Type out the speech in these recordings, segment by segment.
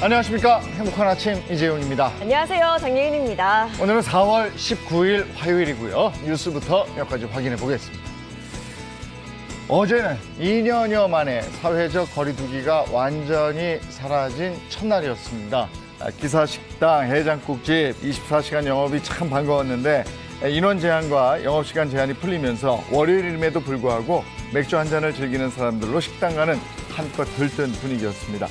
안녕하십니까. 행복한 아침 이재용입니다. 안녕하세요. 장예인입니다. 오늘은 4월 19일 화요일이고요. 뉴스부터 몇 가지 확인해 보겠습니다. 어제는 2년여 만에 사회적 거리두기가 완전히 사라진 첫날이었습니다. 기사식당, 해장국집 24시간 영업이 참 반가웠는데 인원 제한과 영업시간 제한이 풀리면서 월요일임에도 불구하고 맥주 한 잔을 즐기는 사람들로 식당가는 한껏 들뜬 분위기였습니다.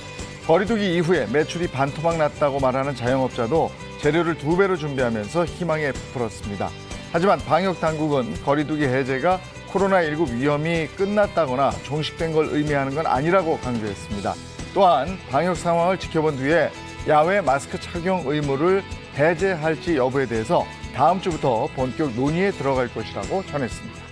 거리두기 이후에 매출이 반토막 났다고 말하는 자영업자도 재료를 2배로 준비하면서 희망에 부풀었습니다. 하지만 방역당국은 거리두기 해제가 코로나19 위험이 끝났다거나 종식된 걸 의미하는 건 아니라고 강조했습니다. 또한 방역 상황을 지켜본 뒤에 야외 마스크 착용 의무를 해제할지 여부에 대해서 다음 주부터 본격 논의에 들어갈 것이라고 전했습니다.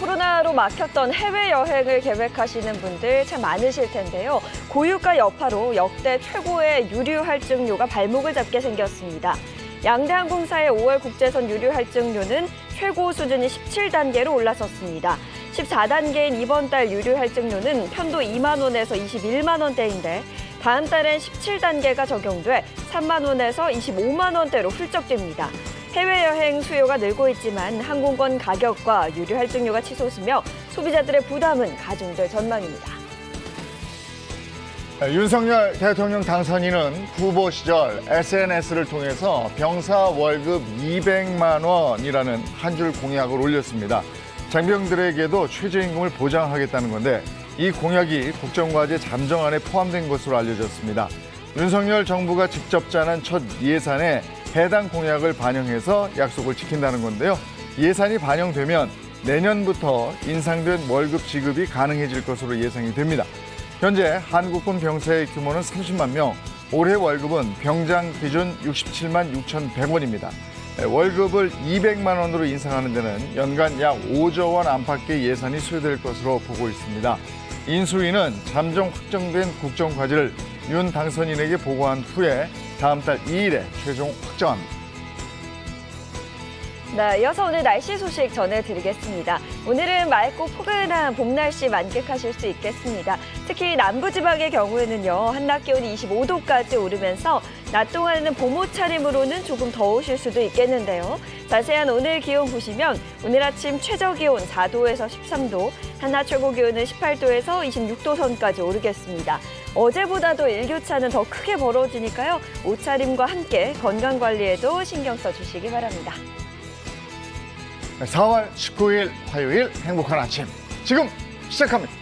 코로나로 막혔던 해외여행을 계획하시는 분들 참 많으실 텐데요. 고유가 여파로 역대 최고의 유류 할증료가 발목을 잡게 생겼습니다. 양대항공사의 5월 국제선 유류 할증료는 최고 수준이 17단계로 올라섰습니다. 14단계인 이번 달 유류 할증료는 편도 2만 원에서 21만 원대인데 다음 달엔 17단계가 적용돼 3만 원에서 25만 원대로 훌쩍 뜁니다. 해외여행 수요가 늘고 있지만 항공권 가격과 유류 할증료가 치솟으며 소비자들의 부담은 가중될 전망입니다. 윤석열 대통령 당선인은 후보 시절 SNS를 통해서 병사 월급 200만 원이라는 한 줄 공약을 올렸습니다. 장병들에게도 최저임금을 보장하겠다는 건데 이 공약이 국정과제 잠정안에 포함된 것으로 알려졌습니다. 윤석열 정부가 직접 짜는 첫 예산에 해당 공약을 반영해서 약속을 지킨다는 건데요. 예산이 반영되면 내년부터 인상된 월급 지급이 가능해질 것으로 예상이 됩니다. 현재 한국군 병사의 규모는 30만 명, 올해 월급은 병장 기준 67만 6,100원입니다. 월급을 200만 원으로 인상하는 데는 연간 약 5조 원 안팎의 예산이 소요될 것으로 보고 있습니다. 인수위는 잠정 확정된 국정과제를 윤 당선인에게 보고한 후에 다음 달 2일에 최종 확정합니다. 네, 이어서 오늘 날씨 소식 전해드리겠습니다. 오늘은 맑고 포근한 봄 날씨 만끽하실 수 있겠습니다. 특히 남부지방의 경우에는요, 한낮 기온이 25도까지 오르면서 낮 동안에는 봄 옷차림으로는 조금 더우실 수도 있겠는데요. 자세한 오늘 기온 보시면 오늘 아침 최저 기온 4도에서 13도, 한낮 최고 기온은 18도에서 26도 선까지 오르겠습니다. 어제보다도 일교차는 더 크게 벌어지니까요, 옷차림과 함께 건강관리에도 신경 써주시기 바랍니다. 4월 19일 화요일 행복한 아침 지금 시작합니다.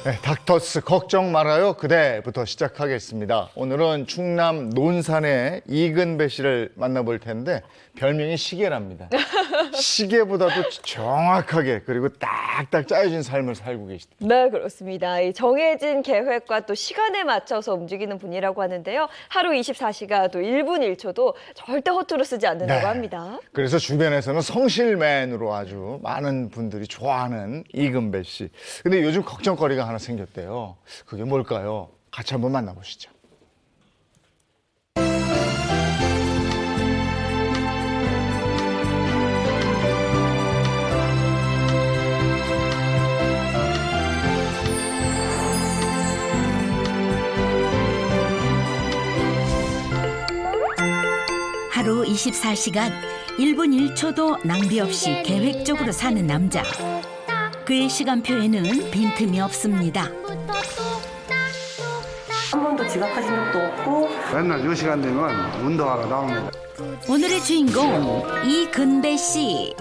네, 닥터스 걱정 말아요 그대부터 시작하겠습니다. 오늘은 충남 논산의 이근배 씨를 만나볼 텐데 별명이 시계랍니다. 시계보다도 정확하게 그리고 딱딱 짜여진 삶을 살고 계시다. 네, 그렇습니다. 이 정해진 계획과 또 시간에 맞춰서 움직이는 분이라고 하는데요. 하루 24시간 또 1분 1초도 절대 허투루 쓰지 않는다고 합니다. 그래서 주변에서는 성실맨으로 아주 많은 분들이 좋아하는 이근배 씨. 근데 요즘 걱정거리가 하나 생겼대요. 그게 뭘까요? 같이 한번 만나보시죠. 하루 24시간 1분 1초도 낭비 없이 계획적으로 사는 남자. 그의 시간표에는 빈틈이 없습니다. 한 번도 지각하신 적도 없고 맨날 이 시간 되면 운동하러 나옵니다. 오늘의 주인공 이근배 씨.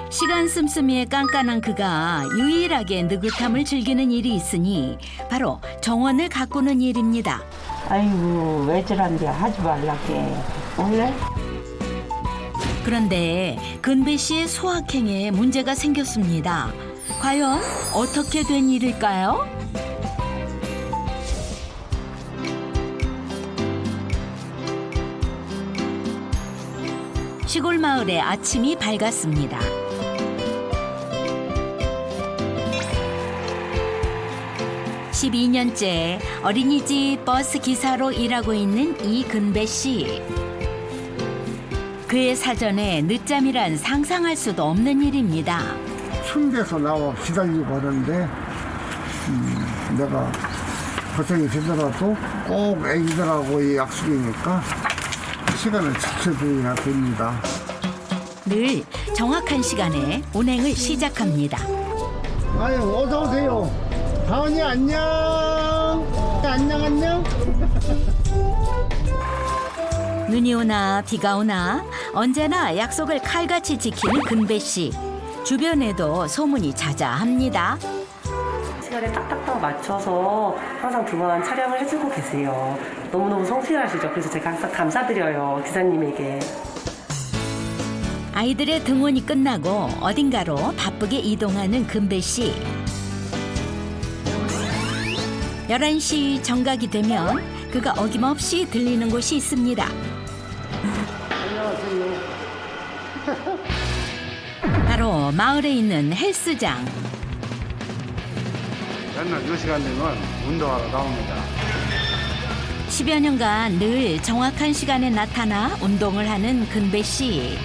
시간 씀씀이에 깐깐한 그가 유일하게 느긋함을 즐기는 일이 있으니 바로 정원을 가꾸는 일입니다. 아이고 왜 저런데 하지 말라게 원래 그런데 근배 씨의 소확행에 문제가 생겼습니다. 과연 어떻게 된 일일까요? 시골 마을의 아침이 밝았습니다. (12년째) 어린이집 버스 기사로 일하고 있는 이근배 씨. 그의 사전에 늦잠이란 상상할 수도 없는 일입니다. 추운 데서 나와 기다리고 하는데 내가 고생이 되더라도 꼭 애기들하고의 약속이니까 시간을 지켜줘야 됩니다. 늘 정확한 시간에 운행을 시작합니다. 아유, 어서 오세요. 다은이 안녕. 안녕. 눈이 오나 비가 오나 언제나 약속을 칼같이 지키는 근배 씨. 주변에도 소문이 자자합니다. 시간에 딱딱딱 맞춰서 항상 두 번 촬영을 해주고 계세요. 너무너무 성실하시죠. 그래서 제가 항상 감사드려요, 기사님에게. 아이들의 등원이 끝나고 어딘가로 바쁘게 이동하는 근배 씨. 11시 정각이 되면 그가 어김없이 들리는 곳이 있습니다. 바로 마을에 있는 헬스장. 맨날 이 시간 되면 운동하러 나옵니다. 10여 년간 늘 정확한 시간에 나타나 운동을 하는 근배 씨.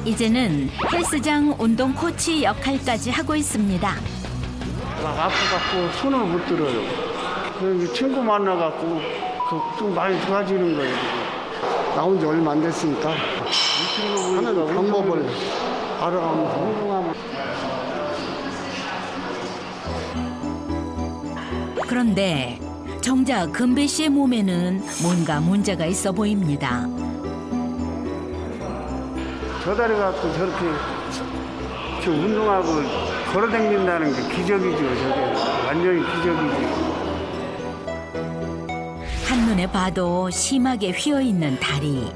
이제는 헬스장 운동 코치 역할까지 하고 있습니다. 막 아파갖고 손을 못 들어요. 그래서 친구 만나갖고 좀 많이 좋아지는 거예요. 나온 지 얼마 안 됐으니까 하는 방법을 알아가면서 운동하면. 그런데 정작 근배 씨의 몸에는 뭔가 문제가 있어 보입니다. 저 다리 갖고 저렇게 저 운동하고 걸어다닌다는 게 기적이죠. 저게 완전히 기적이죠. 한눈에 봐도 심하게 휘어있는 다리.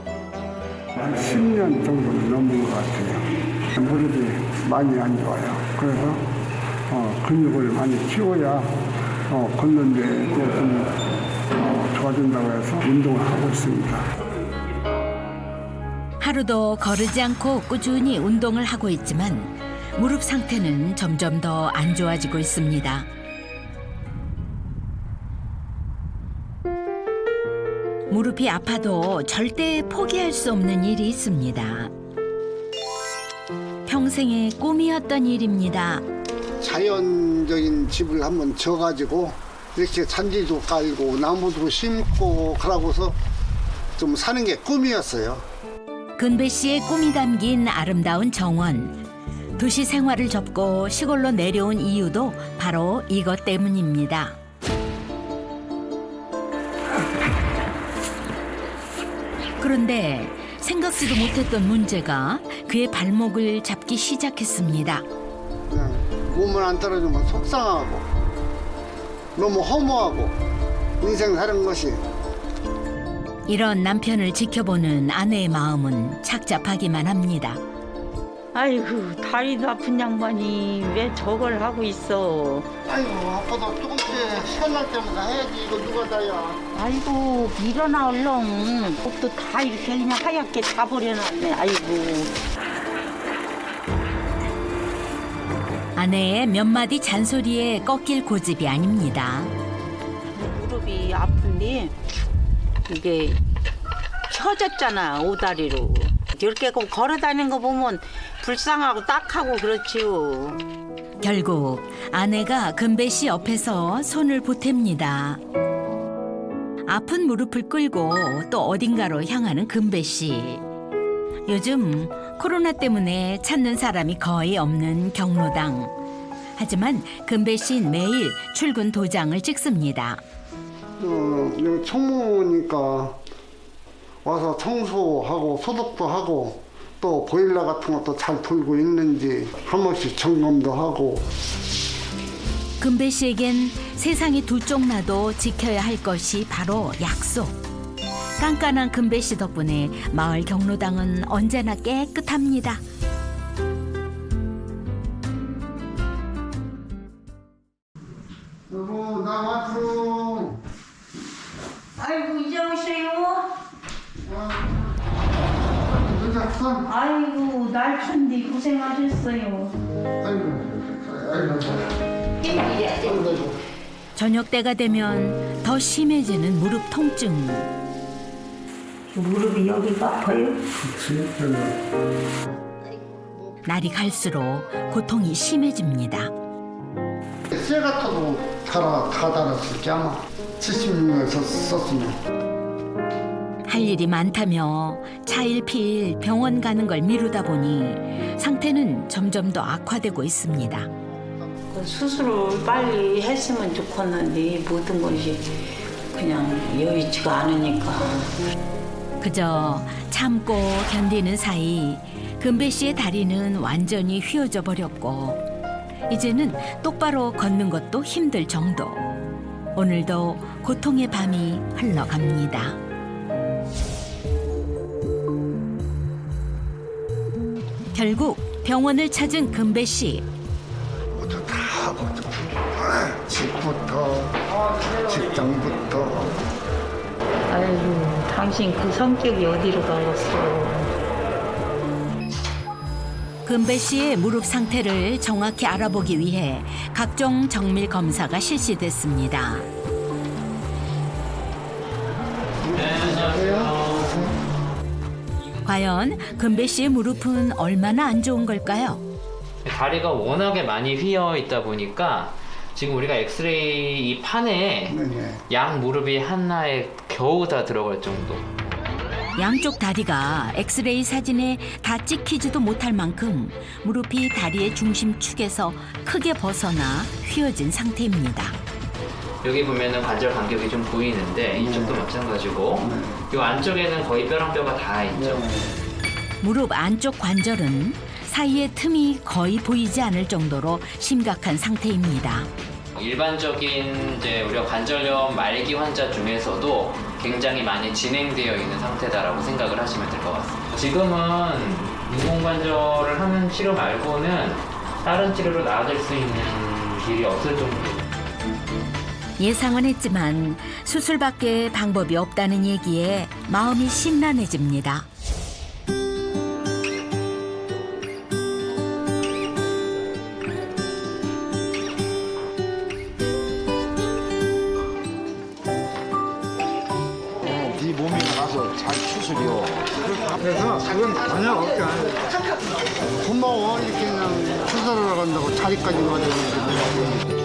한 10년 정도 넘은 것 같아요. 무릎이 많이 안 좋아요. 그래서 근육을 많이 키워야 걷는데 좀 좋아진다고 해서 운동을 하고 있습니다. 하루도 거르지 않고 꾸준히 운동을 하고 있지만 무릎 상태는 점점 더 안 좋아지고 있습니다. 무릎이 아파도 절대 포기할 수 없는 일이 있습니다. 평생의 꿈이었던 일입니다. 자연적인 집을 한번 져가지고 이렇게 잔디도 깔고 나무도 심고 그러고서 좀 사는 게 꿈이었어요. 근배 씨의 꿈이 담긴 아름다운 정원. 도시 생활을 접고 시골로 내려온 이유도 바로 이것 때문입니다. 그런데 생각지도 못했던 문제가 그의 발목을 잡기 시작했습니다. 그냥 몸을 안 떨어지면 속상하고 너무 허무하고 인생 사는 것이. 이런 남편을 지켜보는 아내의 마음은 착잡하기만 합니다. 아이고, 다리도 아픈 양반이 왜 저걸 하고 있어. 아이고 아빠도 조금씩 시간 날 때마다 해야지. 이거 누가 다야. 아이고, 일어나 얼렁. 옷도 다 이렇게 그냥 하얗게 다 버려놨네. 아이고. 아내의 몇 마디 잔소리에 꺾일 고집이 아닙니다. 무릎이 아픈데 이게 펴졌잖아, 오다리로. 이렇게 걸어 다니는 거 보면 불쌍하고 딱하고 그렇지요. 결국 아내가 근배 씨 옆에서 손을 보탭니다. 아픈 무릎을 끌고 또 어딘가로 향하는 근배 씨. 요즘 코로나 때문에 찾는 사람이 거의 없는 경로당. 하지만 근배 씨는 매일 출근 도장을 찍습니다. 여기 총무니까 와서 청소하고 소독도 하고 또 보일러 같은 것도 잘 돌고 있는지 한 번씩 점검도 하고. 금배 씨에겐 세상이 두 쪽 나도 지켜야 할 것이 바로 약속. 깐깐한 금배 씨 덕분에 마을 경로당은 언제나 깨끗합니다. 여보, 나 왔어. 아이고 이제 오세요. 늦었어? 아이고 날 춥는데 고생하셨어요. 아이고. 저녁 때가 되면 더 심해지는 무릎 통증. 무릎이 여기가 아파요? 날이 갈수록 고통이 심해집니다. 쇠 같아도 다 달았을지 아마 76년에서 썼으면. 할 일이 많다며 차일피일 병원 가는 걸 미루다 보니 상태는 점점 더 악화되고 있습니다. 그 수술을 빨리 했으면 좋겠는데 모든 것이 그냥 여의치가 않으니까. 그저 참고 견디는 사이 금배 씨의 다리는 완전히 휘어져 버렸고 이제는 똑바로 걷는 것도 힘들 정도. 오늘도 고통의 밤이 흘러갑니다. 결국 병원을 찾은 금배 씨. 모두 다 하고 집부터 직장부터. 아이고 당신 그 성격이 어디로 가겠어. 금배 씨의 무릎 상태를 정확히 알아보기 위해 각종 정밀 검사가 실시됐습니다. 과연 금배 씨의 무릎은 얼마나 안 좋은 걸까요? 다리가 워낙에 많이 휘어 있다 보니까 지금 우리가 엑스레이 이 판에 네네. 양 무릎이 하나에 겨우 다 들어갈 정도. 양쪽 다리가 엑스레이 사진에 다 찍히지도 못할 만큼 무릎이 다리의 중심축에서 크게 벗어나 휘어진 상태입니다. 여기 보면은 관절 간격이 좀 보이는데 이쪽도 마찬가지고 이 안쪽에는 거의 뼈랑 뼈가 다 있죠. 무릎 안쪽 관절은 사이에 틈이 거의 보이지 않을 정도로 심각한 상태입니다. 일반적인 이제 우리가 관절염 말기 환자 중에서도 굉장히 많이 진행되어 있는 상태다라고 생각을 하시면 될 것 같습니다. 지금은 인공관절을 하는 치료 말고는 다른 치료로 나아질 수 있는 길이 없을 정도입니다. 예상은 했지만 수술밖에 방법이 없다는 얘기에 마음이 심란해집니다. 네 몸이 가서 잘 추스려. 그래서 그건 전혀 걱정 안 해. 고마워. 이렇게 그냥 추스러 간다고 자리까지 와주는데.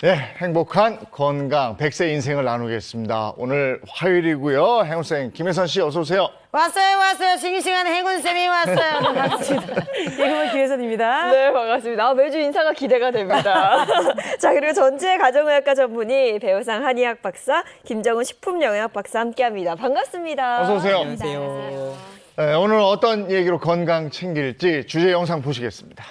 네, 행복한 건강 100세 인생을 나누겠습니다. 오늘 화요일이고요. 행운쌤 김혜선 씨 어서 오세요. 왔어요. 싱싱한 행운쌤이 왔어요. 네, 반갑습니다. 예금은 김혜선입니다. 네, 반갑습니다. 매주 인사가 기대가 됩니다. 자, 그리고 전체 가정의학과 전문의 배우상 한의학 박사 김정은 식품영양학 박사 함께합니다. 반갑습니다. 어서 오세요. 안녕하세요. 네, 오늘 어떤 얘기로 건강 챙길지 주제 영상 보시겠습니다.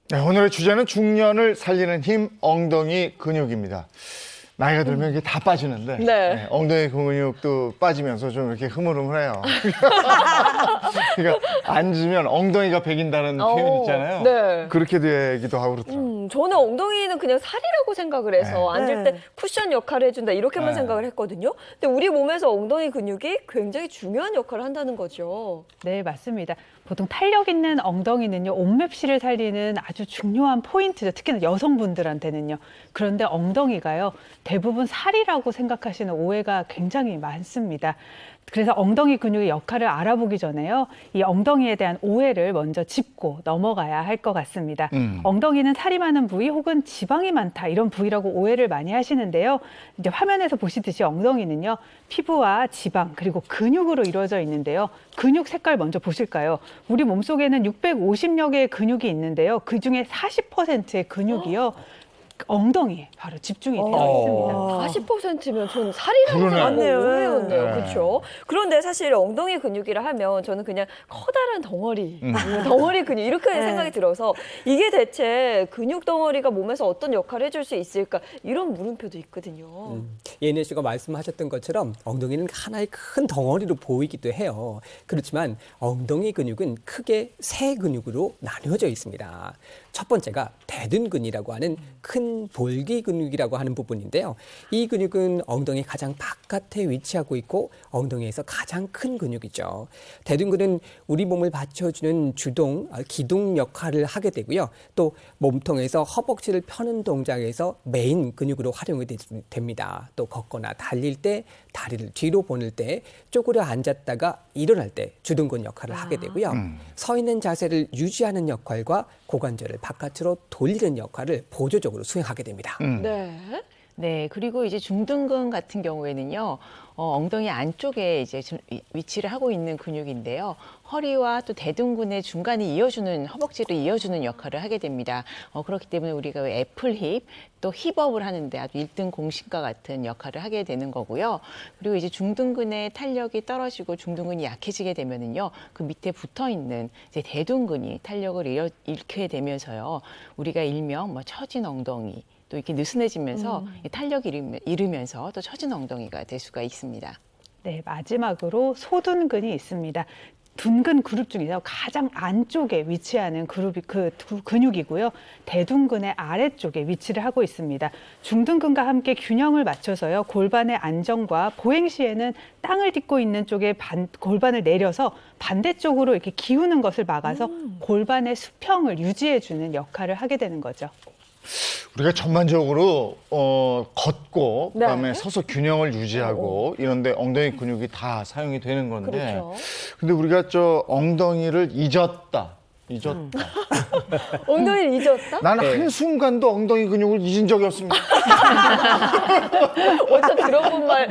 네, 오늘의 주제는 중년을 살리는 힘 엉덩이 근육입니다. 나이가 들면 이게 다 빠지는데 네. 엉덩이 근육도 빠지면서 좀 이렇게 흐물흐물해요. 그러니까 앉으면 엉덩이가 배긴다는 표현 있잖아요. 네. 그렇게 되기도 하고 그렇더라고요. 저는 엉덩이는 그냥 살이라고 생각을 해서 네. 앉을 네. 때 쿠션 역할을 해준다 이렇게만 네. 생각을 했거든요. 근데 우리 몸에서 엉덩이 근육이 굉장히 중요한 역할을 한다는 거죠. 네, 맞습니다. 보통 탄력 있는 엉덩이는요, 옷맵시를 살리는 아주 중요한 포인트죠. 특히나 여성분들한테는요. 그런데 엉덩이가요, 대부분 살이라고 생각하시는 오해가 굉장히 많습니다. 그래서 엉덩이 근육의 역할을 알아보기 전에요, 이 엉덩이에 대한 오해를 먼저 짚고 넘어가야 할 것 같습니다. 엉덩이는 살이 많은 부위 혹은 지방이 많다 이런 부위라고 오해를 많이 하시는데요. 이제 화면에서 보시듯이 엉덩이는요, 피부와 지방 그리고 근육으로 이루어져 있는데요. 근육 색깔 먼저 보실까요? 우리 몸속에는 650여 개의 근육이 있는데요. 그중에 40%의 근육이요. 엉덩이에 바로 집중이 되어 있습니다. 40%면 저는 살이라고 그러네. 생각을 오해였네요. 네. 그렇죠? 그런데 사실 엉덩이 근육이라 하면 저는 그냥 커다란 덩어리, 덩어리 근육 이렇게 생각이 들어서 이게 대체 근육 덩어리가 몸에서 어떤 역할을 해줄 수 있을까 이런 물음표도 있거든요. 예은혜 씨가 말씀하셨던 것처럼 엉덩이는 하나의 큰 덩어리로 보이기도 해요. 그렇지만 엉덩이 근육은 크게 세 근육으로 나뉘어져 있습니다. 첫 번째가 대둔근이라고 하는 큰 볼기 근육이라고 하는 부분인데요. 이 근육은 엉덩이 가장 바깥에 위치하고 있고 엉덩이에서 가장 큰 근육이죠. 대둔근은 우리 몸을 받쳐주는 주동, 기둥 역할을 하게 되고요. 또 몸통에서 허벅지를 펴는 동작에서 메인 근육으로 활용이 됩니다. 또 걷거나 달릴 때, 다리를 뒤로 보낼 때, 쪼그려 앉았다가 일어날 때 주둔근 역할을 하게 되고요. 서 있는 자세를 유지하는 역할과 고관절을 바깥으로 돌리는 역할을 보조적으로 수행하게 됩니다. 네. 네, 그리고 이제 중둔근 같은 경우에는요, 엉덩이 안쪽에 이제 좀 위치를 하고 있는 근육인데요. 허리와 또 대둔근의 중간에 이어주는, 허벅지를 이어주는 역할을 하게 됩니다. 그렇기 때문에 우리가 왜 애플힙, 또 힙업을 하는데 아주 1등 공신과 같은 역할을 하게 되는 거고요. 그리고 이제 중둔근의 탄력이 떨어지고 중둔근이 약해지게 되면은요, 그 밑에 붙어 있는 이제 대둔근이 탄력을 잃게 되면서요, 우리가 일명 뭐 처진 엉덩이, 또 이렇게 느슨해지면서 탄력이 잃으면서 또 처진 엉덩이가 될 수가 있습니다. 네, 마지막으로 소둔근이 있습니다. 둔근 그룹 중에서 가장 안쪽에 위치하는 그룹이 그 근육이고요. 대둔근의 아래쪽에 위치를 하고 있습니다. 중둔근과 함께 균형을 맞춰서요. 골반의 안정과 보행 시에는 땅을 딛고 있는 쪽에 골반을 내려서 반대쪽으로 이렇게 기우는 것을 막아서 골반의 수평을 유지해주는 역할을 하게 되는 거죠. 우리가 전반적으로 걷고 네. 그다음에 서서 균형을 유지하고 이런데 엉덩이 근육이 다 사용이 되는 건데 그렇죠. 근데 우리가 저 엉덩이를 잊었다. 엉덩이를 잊었다? 나는 한순간도 엉덩이 근육을 잊은 적이 없습니다. 어디서 들어본 말.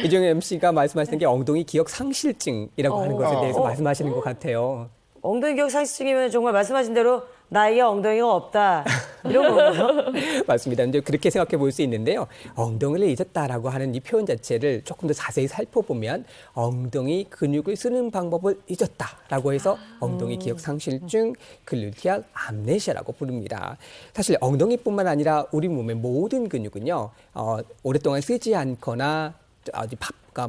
이정현 MC가 말씀하시는 게 엉덩이 기억 상실증이라고 하는 것에 대해서 말씀하시는 것 같아요. 엉덩이 기억 상실증이면 정말 말씀하신 대로 나에게 엉덩이가 없다 이런 거죠. 맞습니다. 근데 그렇게 생각해 볼 수 있는데요. 엉덩이를 잊었다라고 하는 이 표현 자체를 조금 더 자세히 살펴보면 엉덩이 근육을 쓰는 방법을 잊었다라고 해서 엉덩이 기억 상실증, 글루티악 암네시아라고 부릅니다. 사실 엉덩이뿐만 아니라 우리 몸의 모든 근육은요. 오랫동안 쓰지 않거나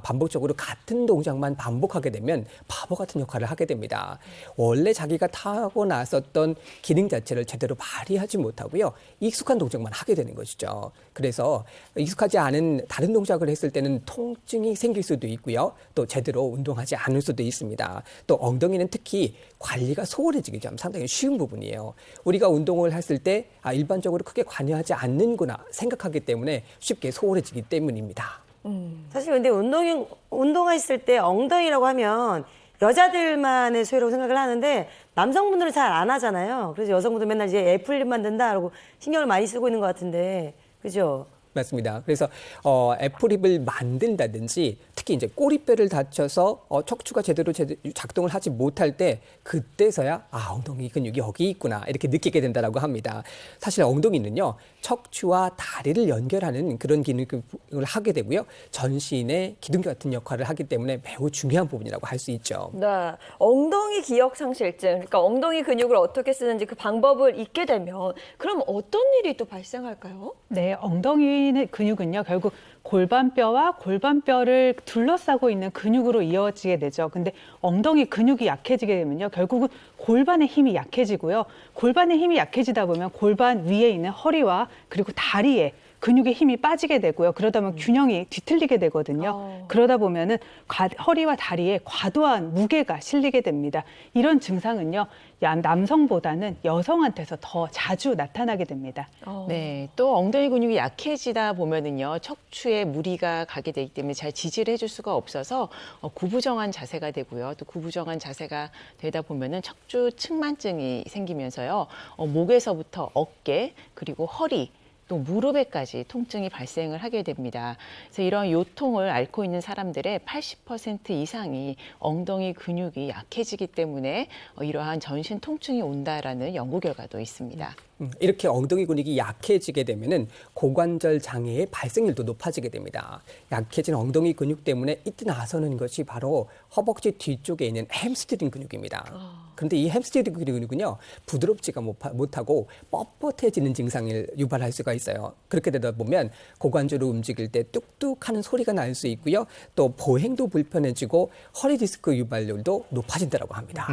반복적으로 같은 동작만 반복하게 되면 바보 같은 역할을 하게 됩니다. 원래 자기가 타고났었던 기능 자체를 제대로 발휘하지 못하고요. 익숙한 동작만 하게 되는 것이죠. 그래서 익숙하지 않은 다른 동작을 했을 때는 통증이 생길 수도 있고요. 또 제대로 운동하지 않을 수도 있습니다. 또 엉덩이는 특히 관리가 소홀해지기 좀 상당히 쉬운 부분이에요. 우리가 운동을 했을 때 일반적으로 크게 관여하지 않는구나 생각하기 때문에 쉽게 소홀해지기 때문입니다. 사실 근데 운동했을 때 엉덩이라고 하면 여자들만의 소유라고 생각을 하는데 남성분들은 잘 안 하잖아요. 그래서 여성분들 맨날 이제 애플립 만든다라고 신경을 많이 쓰고 있는 것 같은데, 그죠? 맞습니다. 그래서 애플힙을 만든다든지 특히 이제 꼬리뼈를 다쳐서 척추가 제대로 작동을 하지 못할 때 그때서야 엉덩이 근육이 여기 있구나 이렇게 느끼게 된다라고 합니다. 사실 엉덩이는요 척추와 다리를 연결하는 그런 기능을 하게 되고요 전신의 기둥 같은 역할을 하기 때문에 매우 중요한 부분이라고 할 수 있죠. 네, 엉덩이 기억 상실증, 그러니까 엉덩이 근육을 어떻게 쓰는지 그 방법을 잊게 되면 그럼 어떤 일이 또 발생할까요? 네, 엉덩이 근육은요, 결국 골반뼈와 골반뼈를 둘러싸고 있는 근육으로 이어지게 되죠. 근데 엉덩이 근육이 약해지게 되면요, 결국은 골반의 힘이 약해지고요. 골반의 힘이 약해지다 보면 골반 위에 있는 허리와 그리고 다리에 근육의 힘이 빠지게 되고요. 그러다 보면 균형이 뒤틀리게 되거든요. 그러다 보면은 허리와 다리에 과도한 무게가 실리게 됩니다. 이런 증상은요, 남성보다는 여성한테서 더 자주 나타나게 됩니다. 네, 또 엉덩이 근육이 약해지다 보면은요, 척추에 무리가 가게 되기 때문에 잘 지지를 해줄 수가 없어서 구부정한 자세가 되고요. 또 구부정한 자세가 되다 보면은 척추 측만증이 생기면서요, 목에서부터 어깨 그리고 허리 또 무릎에까지 통증이 발생을 하게 됩니다. 그래서 이런 요통을 앓고 있는 사람들의 80% 이상이 엉덩이 근육이 약해지기 때문에 이러한 전신 통증이 온다라는 연구 결과도 있습니다. 이렇게 엉덩이 근육이 약해지게 되면은 고관절 장애의 발생률도 높아지게 됩니다. 약해진 엉덩이 근육 때문에 이때 나서는 것이 바로 허벅지 뒤쪽에 있는 햄스트링 근육입니다. 그런데 이 햄스트링 근육은요, 부드럽지가 못하고 뻣뻣해지는 증상을 유발할 수가 있어요. 그렇게 되다 보면 고관절을 움직일 때 뚝뚝하는 소리가 날 수 있고요. 또 보행도 불편해지고 허리 디스크 유발률도 높아진다고 합니다.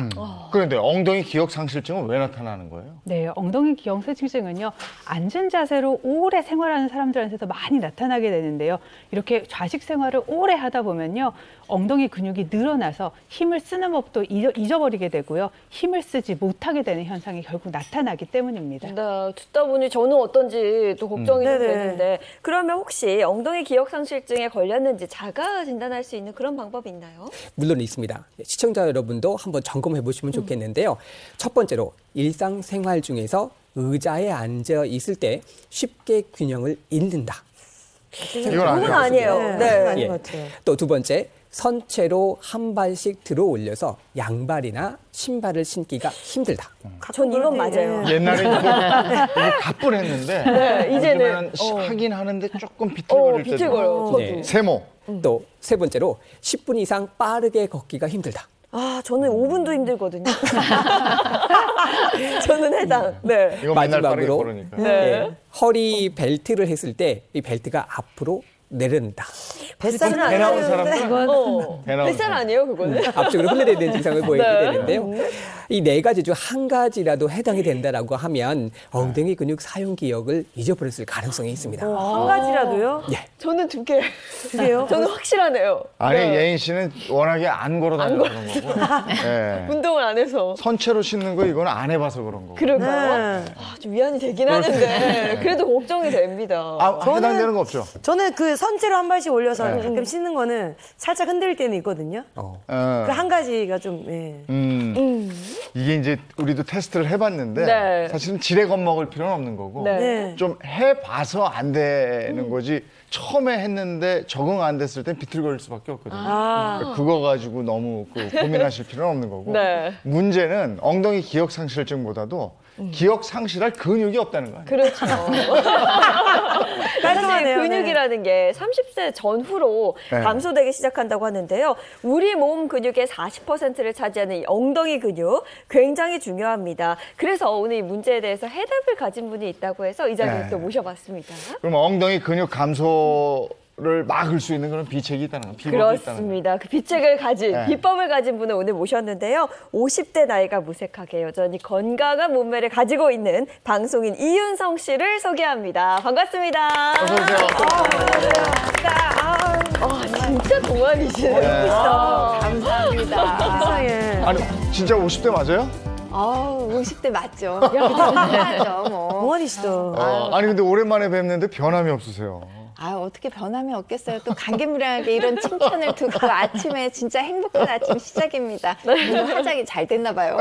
그런데 엉덩이 기억 상실증은 왜 나타나는 거예요? 네, 엉덩이 기억 상실증은요, 앉은 자세로 오래 생활하는 사람들한테서 많이 나타나게 되는데요. 이렇게 좌식 생활을 오래 하다 보면요, 엉덩이 근육이 늘어나서 힘을 쓰는 법도 잊어버리게 되고요. 힘을 쓰지 못하게 되는 현상이 결국 나타나기 때문입니다. 네, 듣다 보니 저는 어떤지 또 걱정이 좀 되는데, 그러면 혹시 엉덩이 기억 상실증에 걸렸는지 자가 진단할 수 있는 그런 방법이 있나요? 물론 있습니다. 시청자 여러분도 한번 점검해 보시면 좋겠는데요. 첫 번째로 일상생활 중에서 의자에 앉아 있을 때 쉽게 균형을 잃는다. 이건 아니에요. 네. 아닌 것 같아요. 또 두 번째, 선체로 한 발씩 들어 올려서 양발이나 신발을 신기가 힘들다. 전 이건 맞아요. 옛날에 이거 가뿐했는데 네, 이제는 하긴 하는데 조금 비틀거릴 때도. 비틀거려요. 저도. 네. 세모. 또 세 번째로 10분 이상 빠르게 걷기가 힘들다. 저는 5분도 힘들거든요. 저는 해당. 네. 이거 맨날 빠르게 마지막으로 걸으니까. 네, 허리 벨트를 했을 때 이 벨트가 앞으로 내려온다. 뱃살은 배 나온 안 사람들? 나오는데. 배 나온 뱃살 사람. 아니에요, 그거는? 앞쪽으로 흘러내리는 증상을 보이게 네. 되는데요. 이 네 가지 중 한 가지라도 해당이 된다라고 하면 엉덩이 근육 사용 기억을 잊어버렸을 가능성이 있습니다. 한 가지라도요? 예. 저는 두 개. 두 개요? 저는 확실하네요. 아니 네. 예인 씨는 워낙에 안 걸어 다녀서 그런 거고. 예. 운동을 안 해서. 선체로 신는 거 이거는 안 해봐서 그런 거고. 그럴까요? 네. 좀 위안이 되긴 하는데 그래도 걱정이 됩니다. 해당되는 거 없죠? 저는 그 선체로 한 발씩 올려서 가끔 씻는 거는 살짝 흔들릴 때는 있거든요. 그 한 가지가 좀, 예. 이게 이제 우리도 테스트를 해봤는데 네. 사실은 지레 겁먹을 필요는 없는 거고 네. 네. 좀 해봐서 안 되는 거지 처음에 했는데 적응 안 됐을 땐 비틀거릴 수밖에 없거든요. 그러니까 그거 가지고 너무 고민하실 필요는 없는 거고 네. 문제는 엉덩이 기억 상실증보다도 기억 상실할 근육이 없다는 거예요. 그렇죠. 사실 깔끔하네요. 근육이라는 게 30세 전후로 네. 감소되기 시작한다고 하는데요. 우리 몸 근육의 40%를 차지하는 이 엉덩이 근육 굉장히 중요합니다. 그래서 오늘 이 문제에 대해서 해답을 가진 분이 있다고 해서 이 자리에 네. 또 모셔봤습니다. 그럼 엉덩이 근육 감소를 막을 수 있는 그런 비책이 있다는 거예요. 비법이 있다는 거예요. 그렇습니다. 그 비책을 가진, 네. 비법을 가진 분을 오늘 모셨는데요. 50대 나이가 무색하게 여전히 건강한 몸매를 가지고 있는 방송인 이윤성 씨를 소개합니다. 반갑습니다. 어서 오세요. 진짜 동안이시네요. 네. 감사합니다. 세상에. 아니 진짜 50대 맞아요? 50대 맞죠. 맞죠, 뭐. 동안이시죠. 아니 근데 오랜만에 뵙는데 변함이 없으세요. 아, 어떻게 변함이 없겠어요. 또 감개무량하게 이런 칭찬을 듣고 아침에 진짜 행복한 아침 시작입니다. 오늘 화장이 잘 됐나 봐요.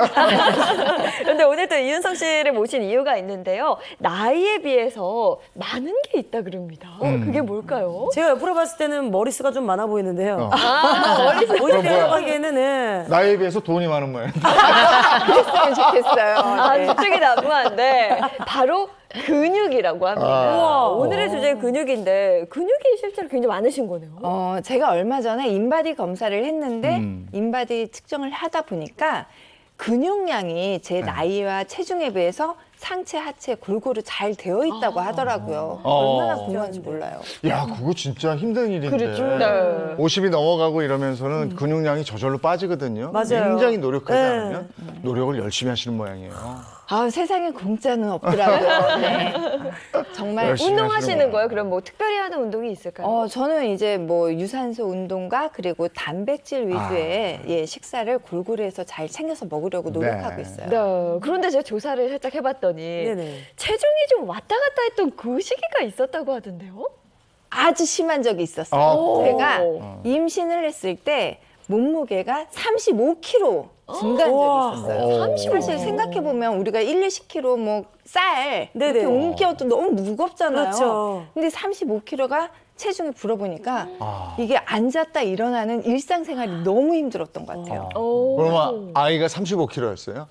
그런데 오늘 또 이윤성 씨를 모신 이유가 있는데요. 나이에 비해서 많은 게 있다 그럽니다. 그게 뭘까요? 제가 옆으로 봤을 때는 머리수가 좀 많아 보이는데요. 머리수. 오히려 뭐야? 내가 보기에는 네. 나이에 비해서 돈이 많은 모양. 그랬으면 좋겠어요. 아, 네. 저쪽이 난무한데 바로 근육이라고 합니다. 우와. 오늘의 주제는 근육인데 근육이 실제로 굉장히 많으신 거네요. 제가 얼마 전에 인바디 검사를 했는데 인바디 측정을 하다 보니까 근육량이 제 나이와 체중에 비해서 상체, 하체 골고루 잘 되어 있다고 하더라고요. 얼마나 궁금한지 몰라요. 야, 그거 진짜 힘든 일인데. 그렇죠. 네. 50이 넘어가고 이러면서는 근육량이 저절로 빠지거든요. 맞아요. 굉장히 노력하지 네. 않으면 노력을 열심히 하시는 모양이에요. 아, 세상에 공짜는 없더라고요. 네. 정말 열심히 운동하시는 하시는 거예요? 그럼 뭐 특별히 하는 운동이 있을까요? 저는 이제 뭐 유산소 운동과 그리고 단백질 위주의 예, 식사를 골고루 해서 잘 챙겨서 먹으려고 노력하고 네. 있어요. 네. 그런데 제가 조사를 살짝 해봤더니 네네. 체중이 좀 왔다 갔다 했던 그 시기가 있었다고 하던데요? 아주 심한 적이 있었어요. 제가 오. 임신을 했을 때 몸무게가 35kg 증가한 적이 있었어요. 사실 생각해보면 우리가 1, 20kg 뭐 쌀 이렇게 네네. 옮겨도 너무 무겁잖아요. 그렇죠. 근데 35kg가 체중이 불어보니까 이게 앉았다 일어나는 일상생활이 너무 힘들었던 것 같아요. 그러면 아이가 35kg였어요?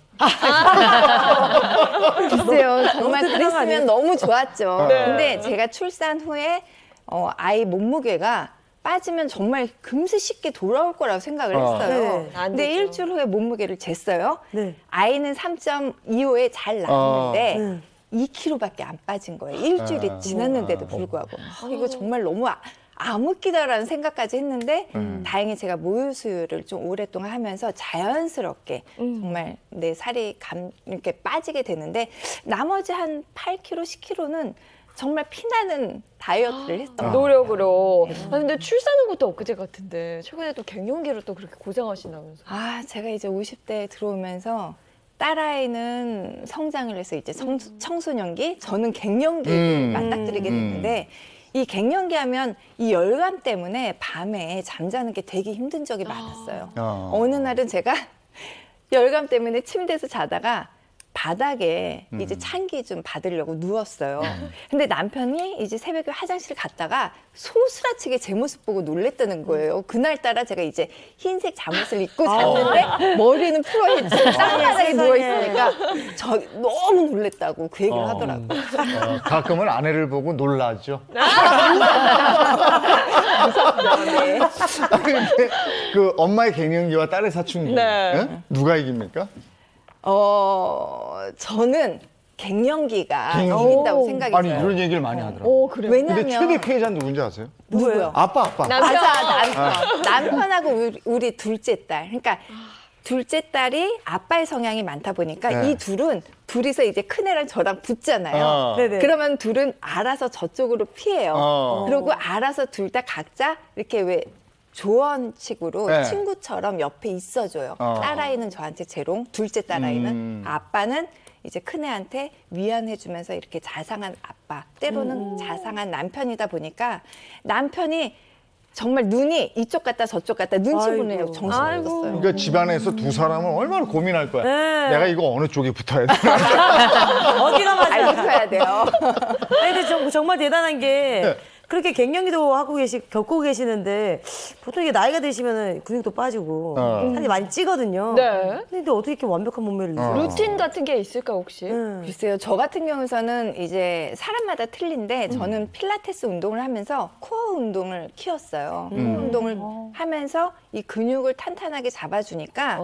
글쎄요, 정말 그랬으면 너무 좋았죠. 네. 근데 제가 출산 후에 아이 몸무게가 빠지면 정말 금세 쉽게 돌아올 거라고 생각을 했어요. 네. 안 근데 되죠. 일주일 후에 몸무게를 쟀어요. 네. 아이는 3.25에 잘 나왔는데 네. 2kg밖에 안 빠진 거예요. 일주일이 지났는데도 불구하고. 이거 정말 너무 암흑기다라는 생각까지 했는데 다행히 제가 모유 수유를 좀 오랫동안 하면서 자연스럽게 정말 내 살이 이렇게 빠지게 되는데 나머지 한 8kg, 10kg는 정말 피나는 다이어트를 했던 거예요. 노력으로. 근데 출산한 것도 엊그제 같은데 최근에 또 갱년기로 또 그렇게 고생하신다면서. 제가 이제 50대에 들어오면서 딸아이는 성장을 해서 이제 청소년기, 저는 갱년기를 맞닥뜨리게 됐는데 이 갱년기 하면 이 열감 때문에 밤에 잠자는 게 되게 힘든 적이 많았어요. 어느 날은 제가 열감 때문에 침대에서 자다가 바닥에 이제 찬기 좀 받으려고 누웠어요. 근데 남편이 이제 새벽에 화장실 갔다가 소스라치게 제 모습 보고 놀랬다는 거예요. 그날따라 제가 이제 흰색 잠옷을 입고 잤는데 머리는 풀어있고 땅바닥에 누워있으니까 저 너무 놀랬다고 그 얘기를 하더라고요. 가끔은 아내를 보고 놀라죠. 네. 근데 그 엄마의 갱년기와 딸의 사춘기 네. 예? 누가 이깁니까? 저는 갱년기가 이긴다고 생각이 아니 들어요. 이런 얘기를 많이 하더라고요. 그래요? 근데 왜냐면 최대 피해자는 누군지 아세요? 누구요? 아빠. 맞아, 남편하고 우리 둘째 딸. 그러니까 둘째 딸이 아빠의 성향이 많다 보니까 네. 이 둘이서 이제 큰애랑 저랑 붙잖아요. 네네. 그러면 둘은 알아서 저쪽으로 피해요. 그리고 알아서 둘 다 각자 이렇게 왜 조언식으로 네. 친구처럼 옆에 있어줘요. 딸아이는 저한테 재롱, 둘째 딸아이는 아빠는 이제 큰애한테 위안해주면서 이렇게 자상한 아빠, 때로는 자상한 남편이다 보니까 남편이 정말 눈이 이쪽 갔다 저쪽 갔다 눈치 보느냐고 정신이 없었어요. 그러니까 집안에서 두 사람은 얼마나 고민할 거야. 네. 내가 이거 어느 쪽에 붙어야 되나. 어디가 맞아? 잘 붙어야 돼요. 아니, 근데 정말 대단한 게 그렇게 갱년기도 겪고 계시는데 보통 이게 나이가 드시면 근육도 빠지고 살이 많이 찌거든요. 네. 근데 어떻게 이렇게 완벽한 몸매를 유지해요? 루틴 같은 게 있을까 혹시? 글쎄요, 저 같은 경우에는 이제 사람마다 틀린데 저는 필라테스 운동을 하면서 코어 운동을 키웠어요. 코어 운동을 하면서 이 근육을 탄탄하게 잡아주니까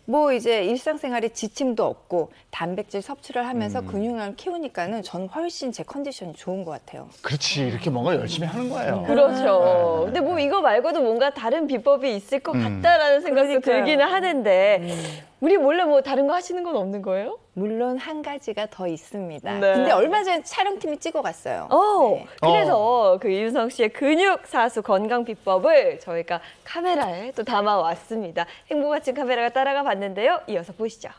뭐 이제 일상생활에 지침도 없고 단백질 섭취를 하면서 근육량을 키우니까는 저는 훨씬 제 컨디션이 좋은 것 같아요. 그렇지, 이렇게 뭔가 열심히 하는 거예요. 그렇죠. 근데 뭐 이거 말고도 뭔가 다른 비법이 있을 것 같다라는 생각도 들기는 하는데 우리 몰래 뭐 다른 거 하시는 건 없는 거예요? 물론 한 가지가 더 있습니다. 네. 근데 얼마 전에 촬영팀이 찍어갔어요. 네. 그래서 그 이윤성 씨의 근육 사수 건강 비법을 저희가 카메라에 또 담아왔습니다. 행복아침 카메라가 따라가 봤는데요. 이어서 보시죠.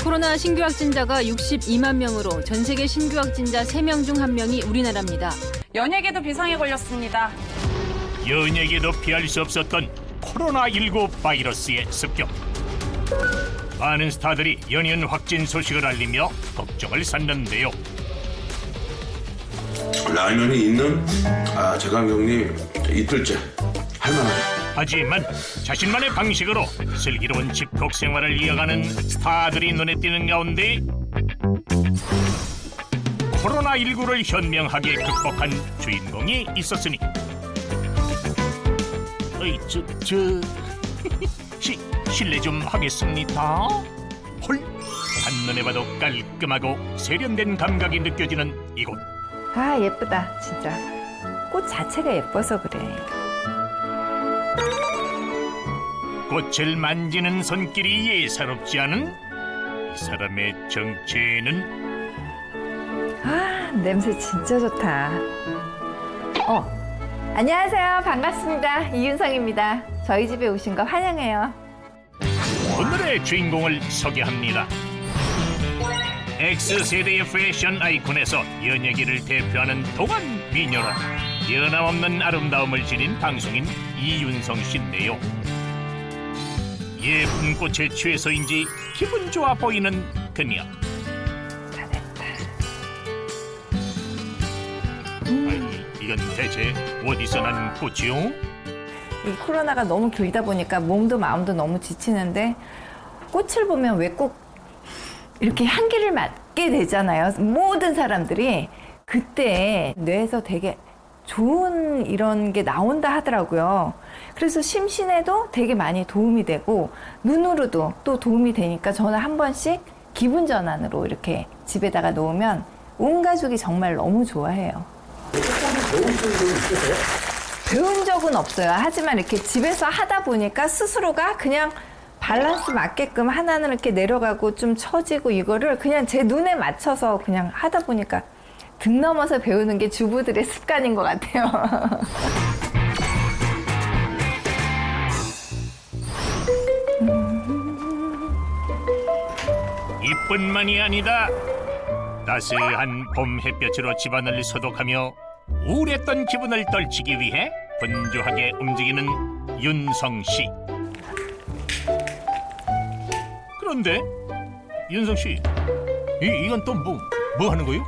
코로나 신규 확진자가 62만 명으로 전 세계 신규 확진자 3명 중 1명이 우리나라입니다. 연예계도 비상에 걸렸습니다. 연예계도 피할 수 없었던 코로나19 바이러스의 습격. 많은 스타들이 연이은 확진 소식을 알리며 걱정을 샀는데요. 라면이 있는 재간격리 이틀째 할만하다. 하지만 자신만의 방식으로 슬기로운 집콕 생활을 이어가는 스타들이 눈에 띄는 가운데 코로나19를 현명하게 극복한 주인공이 있었으니 실례 좀 하겠습니다. 헐, 한눈에 봐도 깔끔하고 세련된 감각이 느껴지는 이곳. 아, 예쁘다, 진짜. 꽃 자체가 예뻐서 그래. 꽃을 만지는 손길이 예사롭지 않은 이 사람의 정체는 아, 냄새 진짜 좋다. 안녕하세요. 반갑습니다. 이윤성입니다. 저희 집에 오신 거 환영해요. 오늘의 주인공을 소개합니다. X세대의 패션 아이콘에서 연예계를 대표하는 동안 미녀로 변함없는 아름다움을 지닌 방송인 이윤성 씨인데요. 예쁜 꽃에 취해서인지 기분 좋아 보이는 그녀. 이건 대체 어디서 난 꽃이요? 이 코로나가 너무 길다 보니까 몸도 마음도 너무 지치는데 꽃을 보면 왜 꼭 이렇게 향기를 맡게 되잖아요. 모든 사람들이. 그때 뇌에서 되게 좋은 이런 게 나온다 하더라고요. 그래서 심신에도 되게 많이 도움이 되고 눈으로도 또 도움이 되니까 저는 한 번씩 기분 전환으로 이렇게 집에다가 놓으면 온 가족이 정말 너무 좋아해요. 배운 적은 없어요. 하지만 이렇게 집에서 하다 보니까 스스로가 그냥 밸런스 맞게끔 하나는 이렇게 내려가고 좀 처지고 이거를 그냥 제 눈에 맞춰서 그냥 하다 보니까 등 넘어서 배우는 게 주부들의 습관인 것 같아요. 이뿐만이 아니다. 따스한 봄 햇볕으로 집안을 소독하며 우울했던 기분을 떨치기 위해 분주하게 움직이는 윤성 씨. 그런데 윤성 씨, 이건 또 뭐 하는 거예요?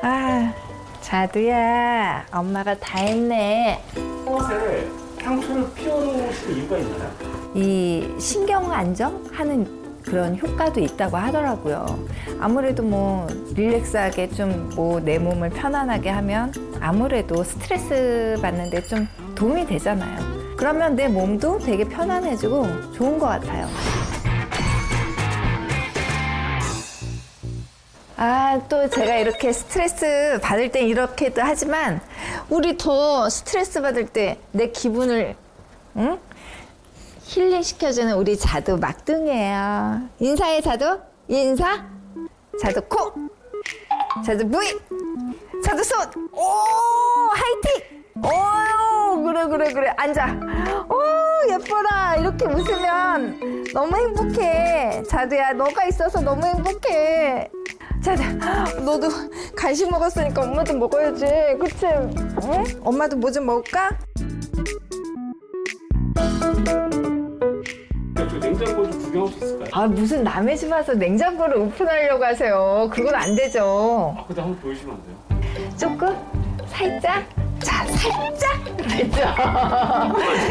아, 자두야, 엄마가 다 했네. 꽃에 향초를 피워놓으실 이유가 있나요? 이 신경 안정하는 그런 효과도 있다고 하더라고요. 아무래도 뭐 릴렉스하게 좀 뭐 내 몸을 편안하게 하면 아무래도 스트레스 받는데 좀 도움이 되잖아요. 그러면 내 몸도 되게 편안해지고 좋은 것 같아요. 아, 또 제가 이렇게 스트레스 받을 땐 이렇게도 하지만 우리 더 스트레스 받을 때 내 기분을 힐링시켜주는 우리 자두 막둥이에요. 인사해, 자두. 인사. 자두 코. 자두 부위. 자두 손. 오, 화이팅. 오, 그래. 앉아. 오, 예뻐라. 이렇게 웃으면 너무 행복해. 자두야, 너가 있어서 너무 행복해. 자두, 너도 간식 먹었으니까 엄마도 먹어야지. 그치? 응? 엄마도 뭐 좀 먹을까? 냉장고 좀 구경할 수 있을까요? 아, 무슨 남의 집 와서 냉장고를 오픈하려고 하세요. 그건 안 되죠. 근데 한번 보여주시면 안 돼요? 조금? 살짝? 자, 살짝? 됐죠?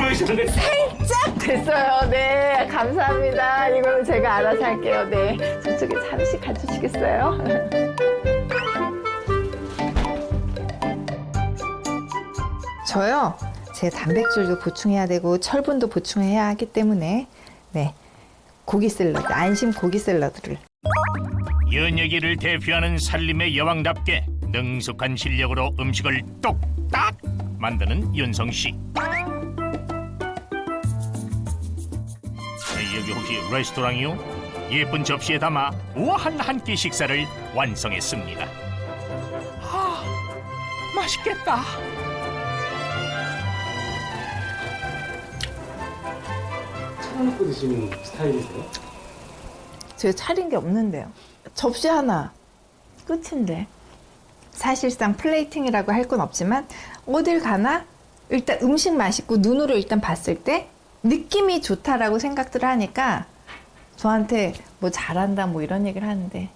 보여주시는데? 살짝 됐어요. 네, 감사합니다. 이거는 제가 알아서 할게요. 네, 저쪽에 잠시 가주시겠어요? 저요? 제 단백질도 보충해야 되고 철분도 보충해야 하기 때문에 네, 고기 샐러드, 안심 고기 샐러드를. 연예계를 대표하는 살림의 여왕답게 능숙한 실력으로 음식을 똑딱 만드는 윤성 씨. 여기 혹시 레스토랑이요? 예쁜 접시에 담아 우아한 한 끼 식사를 완성했습니다. 아, 맛있겠다. 차려놓고 드시는 스타일이세요? 제가 차린 게 없는데요. 접시 하나 끝인데. 사실상 플레이팅이라고 할 건 없지만 어딜 가나 일단 음식 맛있고 눈으로 일단 봤을 때 느낌이 좋다라고 생각들을 하니까 저한테 뭐 잘한다 뭐 이런 얘기를 하는데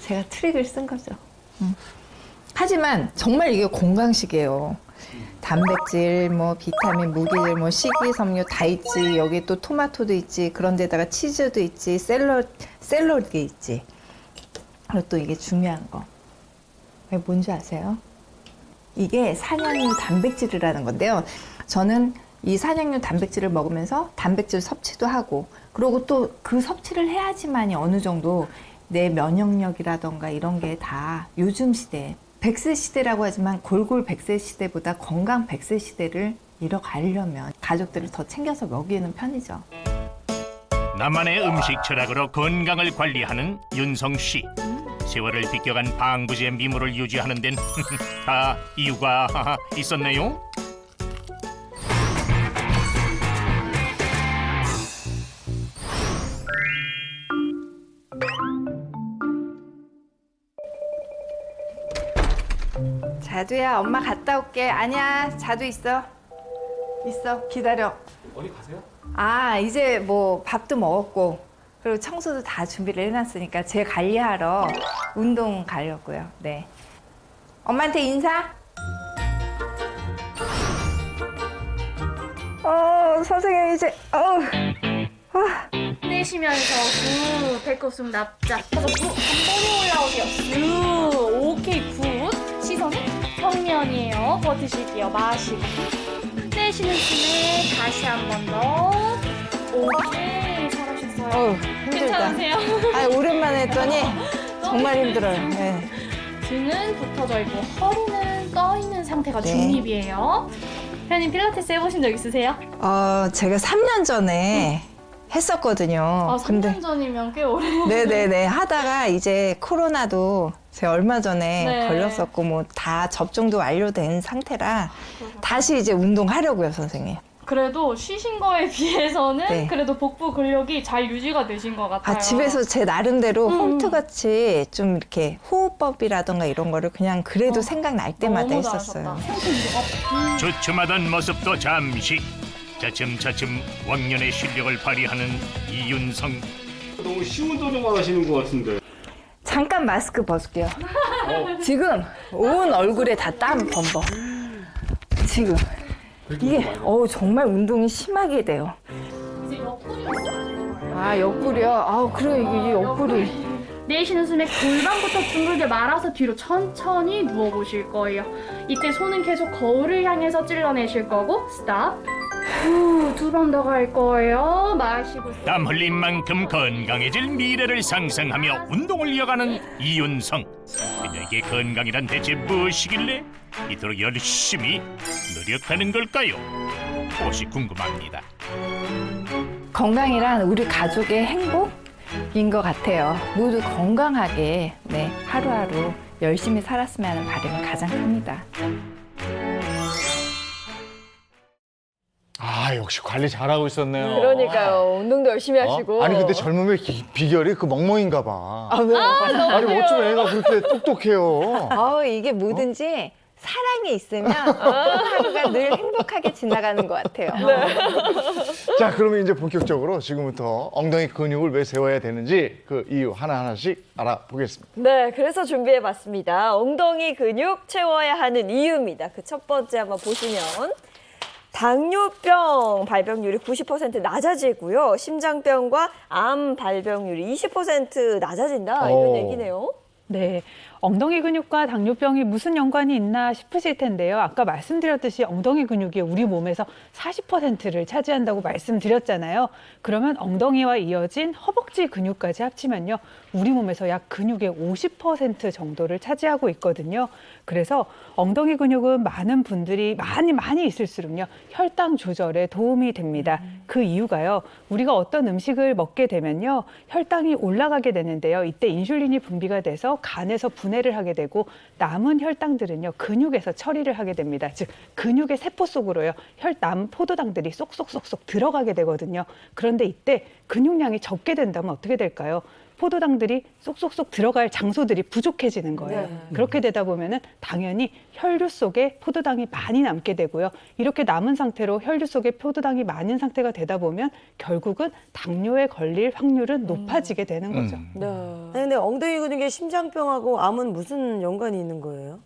제가 트릭을 쓴 거죠. 하지만 정말 이게 건강식이에요. 단백질, 뭐 비타민, 무기질, 뭐 식이섬유 다 있지. 여기 또 토마토도 있지. 그런데다가 치즈도 있지. 샐러드 있지. 그리고 또 이게 중요한 거. 이게 뭔지 아세요? 이게 산양류 단백질이라는 건데요. 저는 이 산양류 단백질을 먹으면서 단백질 섭취도 하고, 그리고 또 그 섭취를 해야지만이 어느 정도 내 면역력이라던가 이런 게 다 요즘 시대에 100세 시대라고 하지만 골골 100세 시대보다 건강 100세 시대를 이뤄가려면 가족들을 더 챙겨서 먹이는 편이죠. 나만의 음식 철학으로 건강을 관리하는 윤성 씨. 세월을 비껴간 방부제 미모를 유지하는 데는 다 이유가 있었네요. 자두야, 엄마 갔다 올게. 아니야, 자두 있어. 기다려. 어디 가세요? 아, 이제 뭐 밥도 먹었고 그리고 청소도 다 준비를 해놨으니까 제 관리하러 운동 가려고요. 네. 엄마한테 인사. 선생님 이제 내쉬면서 배꼽 숨 납작. 그래서 단번에 올라오세요. 오케이 굿. 시선은 정면이에요. 버티실게요. 마시고. 내쉬는 숨에 다시 한 번 더. 오케이 잘하셨어요. 힘들다. 괜찮으세요? 아, 오랜만에 했더니 정말 힘들어요. 네. 등은 붙어져 있고 허리는 떠 있는 상태가 네. 중립이에요. 회원님 필라테스 해보신 적 있으세요? 제가 3년 전에 했었거든요. 아, 3년 전이면 꽤 오래. 네네네. 하다가 이제 코로나도 제가 얼마 전에 네. 걸렸었고 뭐 다 접종도 완료된 상태라 다시 이제 운동하려고요, 선생님. 그래도 쉬신 거에 비해서는 네. 그래도 복부 근력이 잘 유지가 되신 것 같아요. 아, 집에서 제 나름대로 홈트같이 좀 이렇게 호흡법이라던가 이런 거를 그냥 그래도 생각날 때마다 너무 했었어요. 주춤하던 모습도 잠시 차츰차츰 왕년의 실력을 발휘하는 이윤성. 너무 쉬운 도전만 하시는 것 같은데. 잠깐 마스크 벗을게요. 지금 온 얼굴에 다 땀 범벅. 지금 이게 정말 운동이 심하게 돼요. 이제 옆구리. 아, 옆구리요? 그래, 이게 옆구리. 내쉬는 숨에 골반부터 둥글게 말아서 뒤로 천천히 누워보실 거예요. 이때 손은 계속 거울을 향해서 찔러내실 거고 스탑. 후, 2번 더 갈 거예요. 마시고. 땀 흘린 만큼 건강해질 미래를 상상하며 운동을 이어가는 이윤성. 그녀에게 건강이란 대체 무엇이길래 이토록 열심히 노력하는 걸까요? 그것이 궁금합니다. 건강이란 우리 가족의 행복인 것 같아요. 모두 건강하게 하루하루 열심히 살았으면 하는 바람이 가장 큽니다. 아, 역시 관리 잘하고 있었네요. 그러니까요. 운동도 열심히 하시고. 아니, 근데 젊음의 비결이 그 멍멍인가 봐. 왜? 아니, 어쩜 애가 그렇게 똑똑해요. 이게 뭐든지 사랑이 있으면 하루가 늘 행복하게 지나가는 것 같아요. 자, 그러면 이제 본격적으로 지금부터 엉덩이 근육을 왜 세워야 되는지 그 이유 하나하나씩 알아보겠습니다. 네, 그래서 준비해봤습니다. 엉덩이 근육 채워야 하는 이유입니다. 그 첫 번째 한번 보시면 당뇨병 발병률이 90% 낮아지고요. 심장병과 암 발병률이 20% 낮아진다 이런 얘기네요. 네, 엉덩이 근육과 당뇨병이 무슨 연관이 있나 싶으실 텐데요. 아까 말씀드렸듯이 ong덩이 근육이 우리 몸에서 40%를 차지한다고 말씀드렸잖아요. 그러면 엉덩이와 이어진 허벅지 근육까지 합치면요. 우리 몸에서 약 근육의 50% 정도를 차지하고 있거든요. 그래서 엉덩이 근육은 많은 분들이 많이 있을수록요. 혈당 조절에 도움이 됩니다. 그 이유가요. 우리가 어떤 음식을 먹게 되면요. 혈당이 올라가게 되는데요. 이때 인슐린이 분비가 돼서 간에서 분 분해를 하게 되고 남은 혈당들은요 근육에서 처리를 하게 됩니다. 즉 근육의 세포 속으로요 남은 포도당들이 쏙쏙쏙쏙 들어가게 되거든요. 그런데 이때 근육량이 적게 된다면 어떻게 될까요? 포도당들이 쏙쏙쏙 들어갈 장소들이 부족해지는 거예요. 그렇게 되다 보면은 당연히 혈류 속에 포도당이 많이 남게 되고요. 이렇게 남은 상태로 혈류 속에 포도당이 많은 상태가 되다 보면 결국은 당뇨에 걸릴 확률은 높아지게 되는 거죠. 아니, 근데 엉덩이 근육에 심장병하고 암은 무슨 연관이 있는 거예요?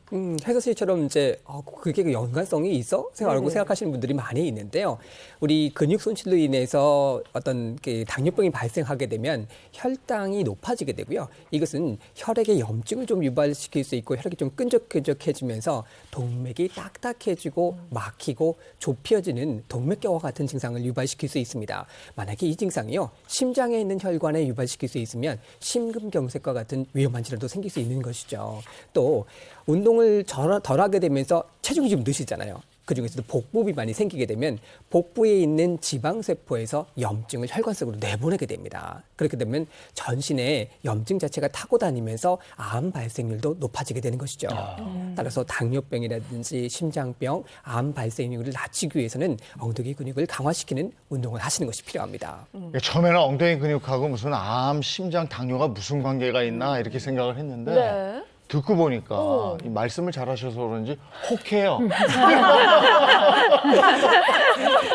혜서 씨처럼 이제 그게 그 연관성이 있어? 네네. 생각하시는 분들이 많이 있는데요. 우리 근육 손실로 인해서 어떤 그 당뇨병이 발생하게 되면 혈당이 높아지게 되고요. 이것은 혈액의 염증을 좀 유발시킬 수 있고 혈액이 좀 끈적끈적해지면서 동맥이 딱딱해지고 막히고 좁혀지는 동맥경화 같은 증상을 유발시킬 수 있습니다. 만약에 이 증상이요 심장에 있는 혈관에 유발시킬 수 있으면 심근경색과 같은 위험한 질환도 생길 수 있는 것이죠. 또 운동을 덜 하게 되면서 체중이 좀 느시잖아요. 그중에서도 복부비 많이 생기게 되면 복부에 있는 지방세포에서 염증을 혈관 속으로 내보내게 됩니다. 그렇게 되면 전신에 염증 자체가 타고 다니면서 암 발생률도 높아지게 되는 것이죠. 따라서 당뇨병이라든지 심장병, 암 발생률을 낮추기 위해서는 엉덩이 근육을 강화시키는 운동을 하시는 것이 필요합니다. 처음에는 엉덩이 근육하고 무슨 암, 심장, 당뇨가 무슨 관계가 있나 이렇게 생각을 했는데 네. 듣고 보니까 이 말씀을 잘하셔서 그런지 혹해요.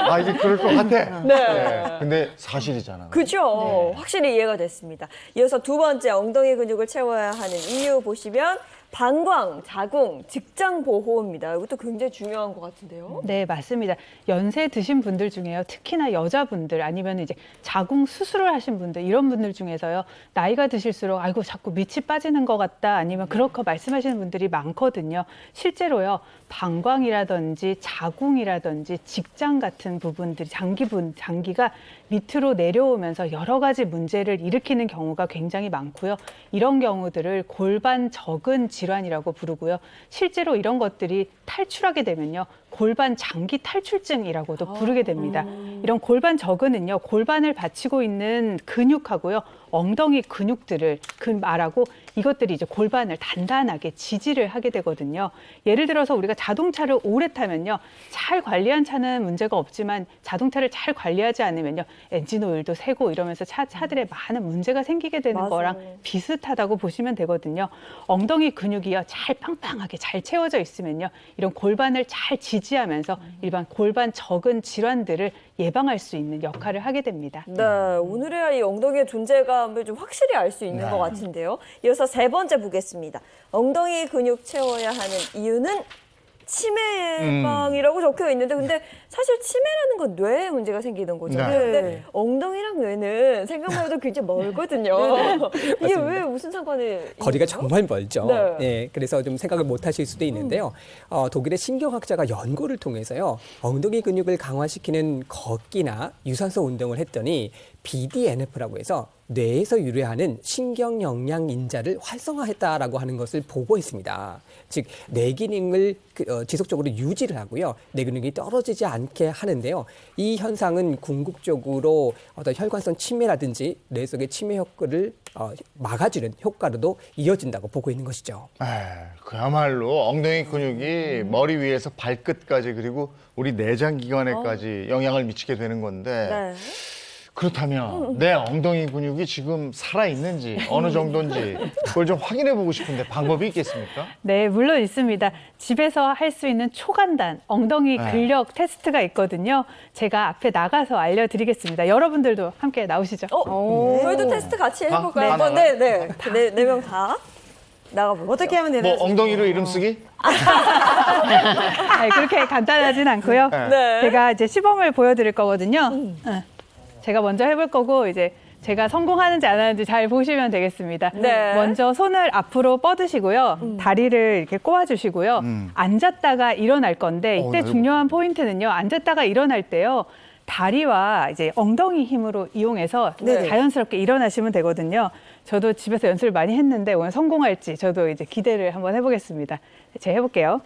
아 이게 그럴 것 같아. 네. 근데 사실이잖아. 그죠. 확실히 이해가 됐습니다. 이어서 두 번째 엉덩이 근육을 채워야 하는 이유 보시면 방광, 자궁, 직장 보호입니다. 이것도 굉장히 중요한 것 같은데요. 네, 맞습니다. 연세 드신 분들 중에요. 특히나 여자분들 아니면 이제 자궁 수술을 하신 분들 이런 분들 중에서요. 나이가 드실수록 아이고 자꾸 밑이 빠지는 것 같다 아니면 그렇게 말씀하시는 분들이 많거든요. 실제로요. 방광이라든지 자궁이라든지 직장 같은 부분들이 장기가 밑으로 내려오면서 여러 가지 문제를 일으키는 경우가 굉장히 많고요. 이런 경우들을 골반 적은 질환이라고 부르고요. 실제로 이런 것들이 탈출하게 되면요. 골반 장기 탈출증이라고도 부르게 됩니다. 이런 골반 저근은요. 골반을 받치고 있는 근육하고요. 엉덩이 근육들을 말하고 이것들이 이제 골반을 단단하게 지지를 하게 되거든요. 예를 들어서 우리가 자동차를 오래 타면요. 잘 관리한 차는 문제가 없지만 자동차를 잘 관리하지 않으면요. 엔진 오일도 새고 이러면서 차들에 많은 문제가 생기게 되는 거랑 비슷하다고 보시면 되거든요. 엉덩이 근육이요. 잘 빵빵하게 잘 채워져 있으면요. 이런 골반을 잘 지지하면서 일반 골반 적은 질환들을 예방할 수 있는 역할을 하게 됩니다. 네, 오늘의 이 엉덩이의 존재감을 좀 확실히 알 수 있는 것 같은데요. 이어서 세 번째 보겠습니다. 엉덩이 근육 채워야 하는 이유는 치매 예방이라고 적혀 있는데 근데 사실 치매라는 건 뇌에 문제가 생기는 거죠. 네. 근데 엉덩이랑 뇌는 생각만 해도 굉장히 멀거든요. 이게 왜 무슨 상관이 거리가 정말 멀죠. 네. 네, 그래서 좀 생각을 못 하실 수도 있는데요. 독일의 신경학자가 연구를 통해서요. 엉덩이 근육을 강화시키는 걷기나 유산소 운동을 했더니 BDNF라고 해서 뇌에서 유래하는 신경 영양 인자를 활성화했다라고 하는 것을 보고했습니다. 즉, 뇌 기능을 지속적으로 유지를 하고요. 뇌 기능이 떨어지지 않게 하는데요. 이 현상은 궁극적으로 어떤 혈관성 치매라든지 뇌 속의 치매 효과를 막아주는 효과로도 이어진다고 보고 있는 것이죠. 그야말로 엉덩이 근육이 머리 위에서 발끝까지 그리고 우리 내장 기관에까지 영향을 미치게 되는 건데 네. 그렇다면 내 엉덩이 근육이 지금 살아있는지 어느 정도인지 그걸 좀 확인해 보고 싶은데 방법이 있겠습니까? 네, 물론 있습니다. 집에서 할 수 있는 초간단 엉덩이 근력 테스트가 있거든요. 제가 앞에 나가서 알려드리겠습니다. 여러분들도 함께 나오시죠. 저희도 테스트 같이 해볼까요? 네. 한번 네 명 다 나가볼게요. 어떻게 하면 되나요? 뭐 엉덩이로 이름 쓰기? 아니, 그렇게 간단하진 않고요. 네. 제가 이제 시범을 보여드릴 거거든요. 제가 먼저 해볼 거고 이제 제가 성공하는지 안 하는지 잘 보시면 되겠습니다. 네. 먼저 손을 앞으로 뻗으시고요. 다리를 이렇게 꼬아주시고요. 앉았다가 일어날 건데 이때 중요한 포인트는요. 앉았다가 일어날 때요. 다리와 이제 엉덩이 힘으로 이용해서 자연스럽게 일어나시면 되거든요. 저도 집에서 연습을 많이 했는데 오늘 성공할지 저도 이제 기대를 한번 해보겠습니다. 제가 해볼게요.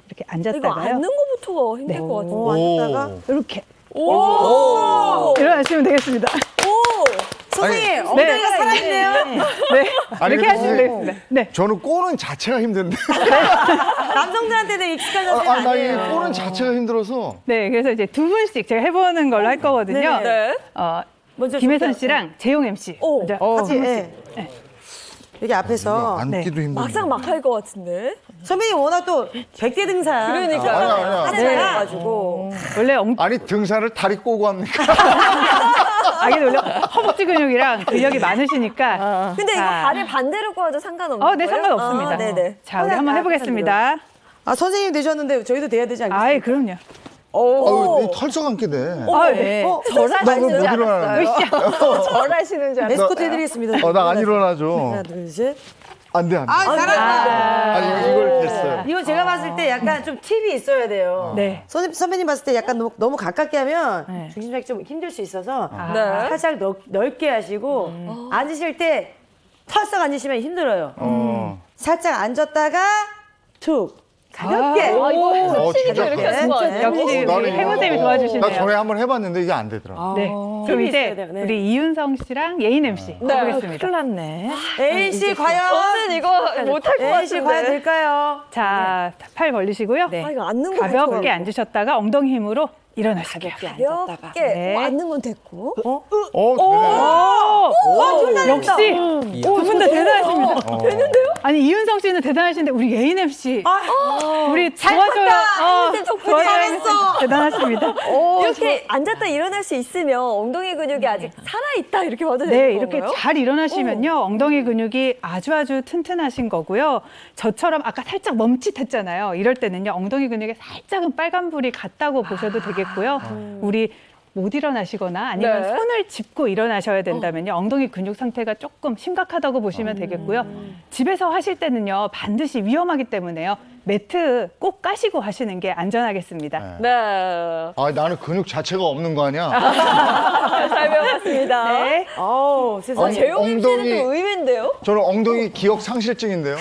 이렇게 이거 앉았다가요. 앉는 것부터가 힘들 것 같은데. 앉았다가 이렇게 오! 일어나시면 되겠습니다. 오! 선생님, 엉덩이가 살아있네요. 네. 아니, 이렇게 하시면 되겠습니다. 네. 저는 꼬는 자체가 힘든데. 남성들한테는 익숙한 자세가 나 이 아니에요. 꼬는 자체가 힘들어서. 네, 그래서 이제 두 분씩 제가 해보는 걸로 할 거거든요. 네. 먼저 김혜선 씨랑 재용 MC. 먼저 같이, 한 예. 분씩. 네. 여기 앞에서 앉기도 힘들고. 막상 막할 것 같은데. 선배님 워낙 또 백대 등산 그러니까요. 아니야. 하셔가지고. 원래 아니 등산을 다리 꼬고 합니까? 아니 원래 허벅지 근육이랑 근력이 많으시니까. 근데 이거 자. 발을 반대로 꼬아도 상관없는 거예요? 네, 상관없습니다. 네네. 자, 우리 한번 해보겠습니다. 아, 선생님 되셨는데 저희도 돼야 되지 않겠어요? 아이, 그럼요. 아유, 털썩 앉게 돼. 네. 나못 일어나는데. 절하시는 줄 알았어요. 에스코트 해드리겠습니다. 나 안 일어나죠. 하나, 둘, 셋. 안 돼. 아, 잘한다. 아니, 이걸 했어요. 이거 제가 봤을 때 약간 좀 팁이 있어야 돼요. 네. 선배님 봤을 때 약간 너무 가깝게 하면 중심 잡기 좀 힘들 수 있어서 네. 살짝 넓게 하시고 앉으실 때 털썩 앉으시면 힘들어요. 살짝 앉았다가 툭 가볍게. 진짜 이렇게 하는 거 아니에요? 역시 우리 나는 해선생님이 나 도와주시네요. 전에 한번 해봤는데 이게 안 되더라. 네. 그럼 팁이 이제 있어야 돼요. 네. 우리 이윤성 씨랑 예인 MC 해보겠습니다. 큰일 났네. 에인 씨 과연 저는 이거 못할 것 에인 씨 과연 같은데. 될까요? 자, 팔 벌리시고요. 아, 이거 앉는 거 가볍게 앉으셨다가 엉덩이 힘으로 일어나실게요. 가볍게 네. 뭐 앉는 건 됐고. 역시 두 분 다 대단하십니다. 되는데요? 아니 이윤성 씨는 대단하신데 우리 예인 MC 우리 도와줘요. 선생님 덕분에 잘했어. 대단하십니다. 이렇게 앉았다 일어날 수 있으면 엉덩이 근육이 아직 살아있다 이렇게 봐도 네, 되는 이렇게 건가요? 잘 일어나시면요. 엉덩이 근육이 아주 튼튼하신 거고요. 저처럼 아까 살짝 멈칫했잖아요. 이럴 때는요. 엉덩이 근육에 살짝은 빨간불이 갔다고 보셔도 되겠고요. 우리 못 일어나시거나 아니면 네. 손을 짚고 일어나셔야 된다면요. 엉덩이 근육 상태가 조금 심각하다고 보시면 되겠고요. 집에서 하실 때는요. 반드시 위험하기 때문에요. 매트 꼭 까시고 하시는 게 안전하겠습니다. 네. 아, 나는 근육 자체가 없는 거 아니야? 잘 배웠습니다. 네. 세상에. 재용 씨는 또 의외인데요? 저는 엉덩이 기억 상실증인데요.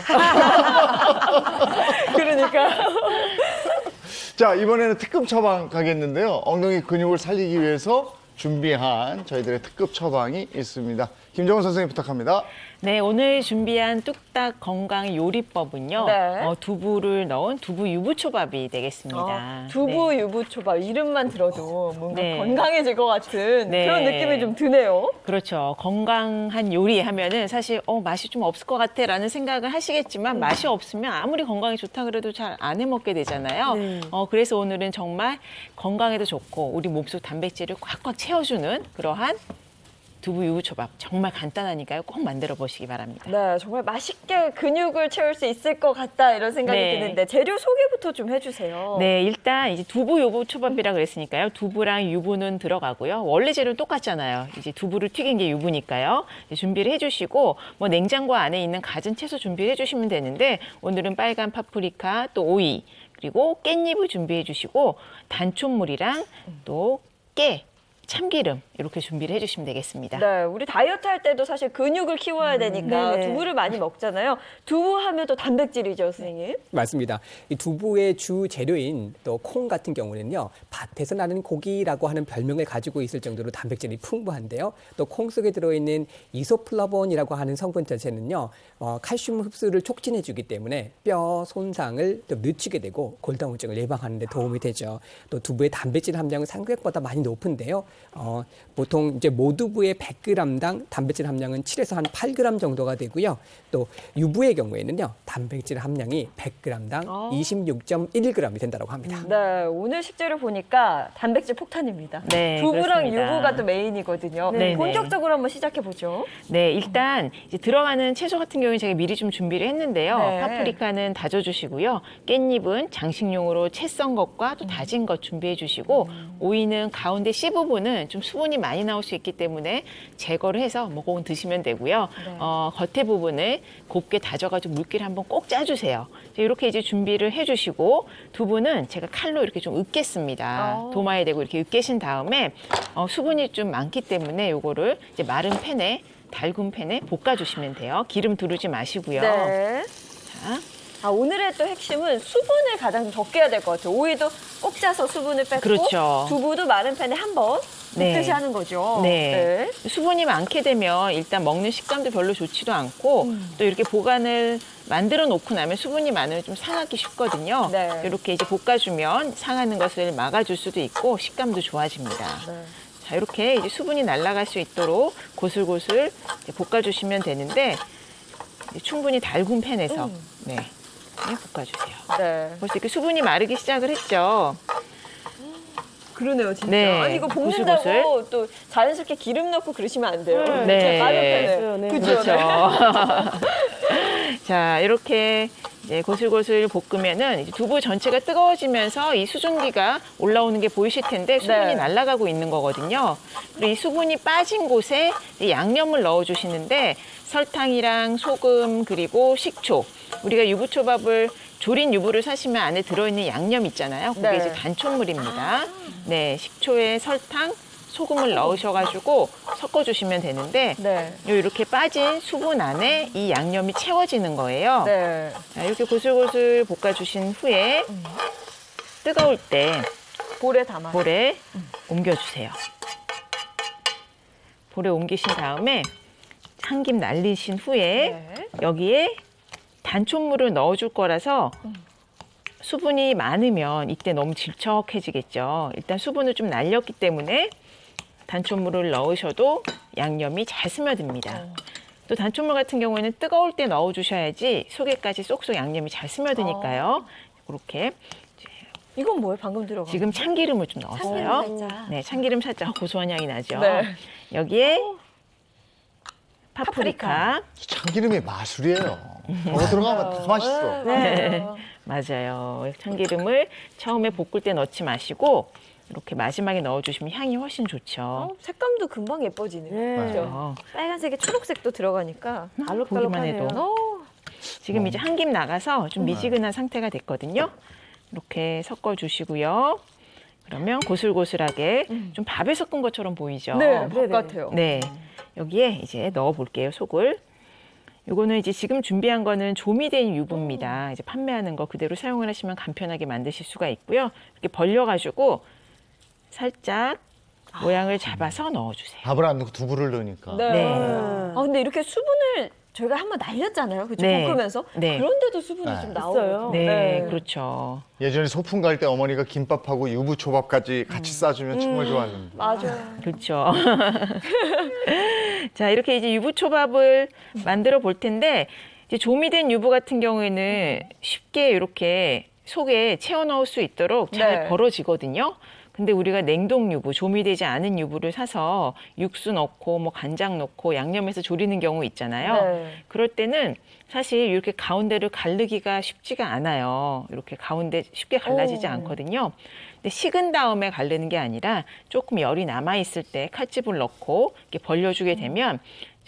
그러니까. 자, 이번에는 특급 처방 가겠는데요. 엉덩이 근육을 살리기 위해서 준비한 저희들의 특급 처방이 있습니다. 김정은 선생님 부탁합니다. 네, 오늘 준비한 뚝딱 건강 요리법은요. 네. 두부를 넣은 두부 유부초밥이 되겠습니다. 두부 유부초밥 이름만 들어도 뭔가 네. 건강해질 것 같은 네. 그런 느낌이 좀 드네요. 그렇죠. 건강한 요리 하면은 사실 맛이 좀 없을 것 같아라는 생각을 하시겠지만 맛이 없으면 아무리 건강에 좋다 그래도 잘 안 해 먹게 되잖아요. 그래서 오늘은 정말 건강에도 좋고 우리 몸속 단백질을 꽉꽉 채워주는 그러한 두부 유부초밥 정말 간단하니까요. 꼭 만들어 보시기 바랍니다. 네, 정말 맛있게 근육을 채울 수 있을 것 같다 이런 생각이 네. 드는데 재료 소개부터 좀 해주세요. 네, 일단 이제 두부 유부초밥이라 그랬으니까요. 두부랑 유부는 들어가고요. 원래 재료는 똑같잖아요. 이제 두부를 튀긴 게 유부니까요. 이제 준비를 해주시고 뭐 냉장고 안에 있는 갖은 채소 준비를 해주시면 되는데 오늘은 빨간 파프리카 또 오이 그리고 깻잎을 준비해 주시고 단촛물이랑 또 깨, 참기름 이렇게 준비를 해주시면 되겠습니다. 네, 우리 다이어트 할 때도 사실 근육을 키워야 되니까 네네. 두부를 많이 먹잖아요. 두부 하면 또 단백질이죠, 선생님. 맞습니다. 이 두부의 주 재료인 또 콩 같은 경우는요, 밭에서 나는 고기라고 하는 별명을 가지고 있을 정도로 단백질이 풍부한데요. 또 콩 속에 들어있는 이소플라본이라고 하는 성분 자체는요, 칼슘 흡수를 촉진해주기 때문에 뼈 손상을 좀 늦추게 되고 골다공증을 예방하는 데 도움이 되죠. 또 두부의 단백질 함량은 생각보다 많이 높은데요. 보통 이제 모두부의 100g당 단백질 함량은 7에서 한 8g 정도가 되고요. 또 유부의 경우에는요, 단백질 함량이 100g당 26.1g이 된다고 합니다. 네, 오늘 식재료 보니까 단백질 폭탄입니다. 네, 두부랑 그렇습니다. 유부가 또 메인이거든요. 네, 본격적으로 한번 시작해 보죠. 네, 일단 이제 들어가는 채소 같은 경우는 제가 미리 좀 준비를 했는데요. 네. 파프리카는 다져주시고요. 깻잎은 장식용으로 채 썬 것과 또 다진 것 준비해 주시고 오이는 가운데 씨 부분은 좀 수분이 많이 나올 수 있기 때문에 제거를 해서 그건 드시면 되고요. 겉에 부분을 곱게 다져가지고 물기를 한번 꼭 짜주세요. 이렇게 이제 준비를 해주시고 두부는 제가 칼로 이렇게 좀 으깼습니다. 도마에 대고 이렇게 으깨신 다음에 수분이 좀 많기 때문에 요거를 이제 마른 팬에 달군 팬에 볶아주시면 돼요. 기름 두르지 마시고요. 네. 자, 오늘의 또 핵심은 수분을 가장 적게 해야 될 것 같아요. 오이도 꼭 짜서 수분을 뺐고 그렇죠. 두부도 마른 팬에 한번 볶듯이 하는 거죠. 네. 수분이 많게 되면 일단 먹는 식감도 별로 좋지도 않고 또 이렇게 보관을 만들어 놓고 나면 수분이 많으면 좀 상하기 쉽거든요. 네. 이렇게 이제 볶아주면 상하는 것을 막아줄 수도 있고 식감도 좋아집니다. 네. 자, 이렇게 이제 수분이 날아갈 수 있도록 고슬고슬 이제 볶아주시면 되는데 이제 충분히 달군 팬에서 네, 볶아주세요. 네. 벌써 이렇게 수분이 마르기 시작을 했죠. 그러네요, 진짜. 네. 아니, 이거 볶는다고 고슬고슬. 또 자연스럽게 기름 넣고 그러시면 안 돼요. 네. 빠른 팬에. 네. 그죠? 그렇죠. 자, 이렇게 이제 고슬고슬 볶으면은 이제 두부 전체가 뜨거워지면서 이 수증기가 올라오는 게 보이실 텐데 수분이 네. 날아가고 있는 거거든요. 그리고 이 수분이 빠진 곳에 이 양념을 넣어주시는데 설탕이랑 소금 그리고 식초. 우리가 유부초밥을 조린 유부를 사시면 안에 들어있는 양념 있잖아요. 그게 네. 이제 단촛물입니다. 네, 식초에 설탕, 소금을 넣으셔가지고 섞어주시면 되는데 네. 이렇게 빠진 수분 안에 이 양념이 채워지는 거예요. 네. 자, 이렇게 고슬고슬 볶아주신 후에 뜨거울 때 볼에 담아. 볼에 옮겨주세요. 볼에 옮기신 다음에 한 김 날리신 후에 네. 여기에 단촛물을 넣어줄 거라서 수분이 많으면 이때 너무 질척해지겠죠. 일단 수분을 좀 날렸기 때문에 단촛물을 넣으셔도 양념이 잘 스며듭니다. 또 단촛물 같은 경우에는 뜨거울 때 넣어주셔야지 속에까지 쏙쏙 양념이 잘 스며드니까요. 이렇게 이건 뭐예요? 방금 들어간 지금 참기름을 좀 넣었어요. 참기름 살짝. 네, 참기름 살짝 고소한 향이 나죠. 네. 여기에 파프리카. 참기름이 마술이에요. 더 들어가면 더 맛있어. 네. 맞아요. 참기름을 처음에 볶을 때 넣지 마시고 이렇게 마지막에 넣어주시면 향이 훨씬 좋죠. 색감도 금방 예뻐지네요. 그렇죠? 빨간색에 초록색도 들어가니까 보기만 해도. 지금 이제 한 김 나가서 좀 네. 미지근한 상태가 됐거든요. 이렇게 섞어주시고요. 그러면 고슬고슬하게 좀 밥에 섞은 것처럼 보이죠? 네, 밥 같아요. 네. 여기에 이제 넣어볼게요, 속을. 요거는 이제 지금 준비한 거는 조미된 유부입니다. 이제 판매하는 거 그대로 사용을 하시면 간편하게 만드실 수가 있고요. 이렇게 벌려가지고 살짝 모양을 잡아서 넣어주세요. 밥을 안 넣고 두부를 넣으니까. 네. 네. 아, 근데 이렇게 수분을 저희가 한번 날렸잖아요. 그죠? 네. 볶으면서. 네. 그런데도 수분이 네. 좀 나오요. 네, 그렇죠. 예전에 소풍 갈 때 어머니가 김밥하고 유부초밥까지 같이 싸주면 정말 좋아하는데. 맞아요. 그렇죠. 자, 이렇게 이제 유부초밥을 만들어 볼 텐데 이제 조미된 유부 같은 경우에는 쉽게 이렇게 속에 채워 넣을 수 있도록 잘 네. 벌어지거든요. 근데 우리가 냉동 유부, 조미되지 않은 유부를 사서 육수 넣고 뭐 간장 넣고 양념해서 조리는 경우 있잖아요. 네. 그럴 때는 사실 이렇게 가운데를 가르기가 쉽지가 않아요. 이렇게 가운데 쉽게 갈라지지 않거든요. 근데 식은 다음에 가르는 게 아니라 조금 열이 남아있을 때 칼집을 넣고 이렇게 벌려주게 되면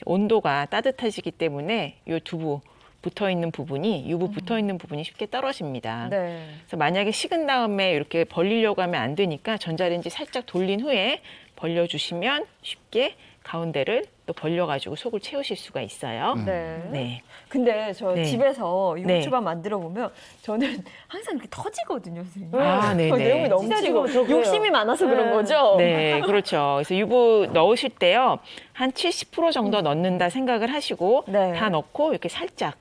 온도가 따뜻해지기 때문에 이 두부 붙어있는 부분이, 유부 붙어있는 부분이 쉽게 떨어집니다. 네. 그래서 만약에 식은 다음에 이렇게 벌리려고 하면 안 되니까 전자레인지 살짝 돌린 후에 벌려주시면 쉽게 가운데를 또 벌려가지고 속을 채우실 수가 있어요. 네. 네. 근데 저 네. 집에서 네. 유부초밥 만들어 보면 저는 항상 이렇게 터지거든요, 선생님. 아, 네네. 내용이 넘치고 찢어지고 욕심이 많아서 그런 거죠? 네, 그렇죠. 그래서 유부 넣으실 때요, 한 70% 정도 넣는다 생각을 하시고 네. 다 넣고 이렇게 살짝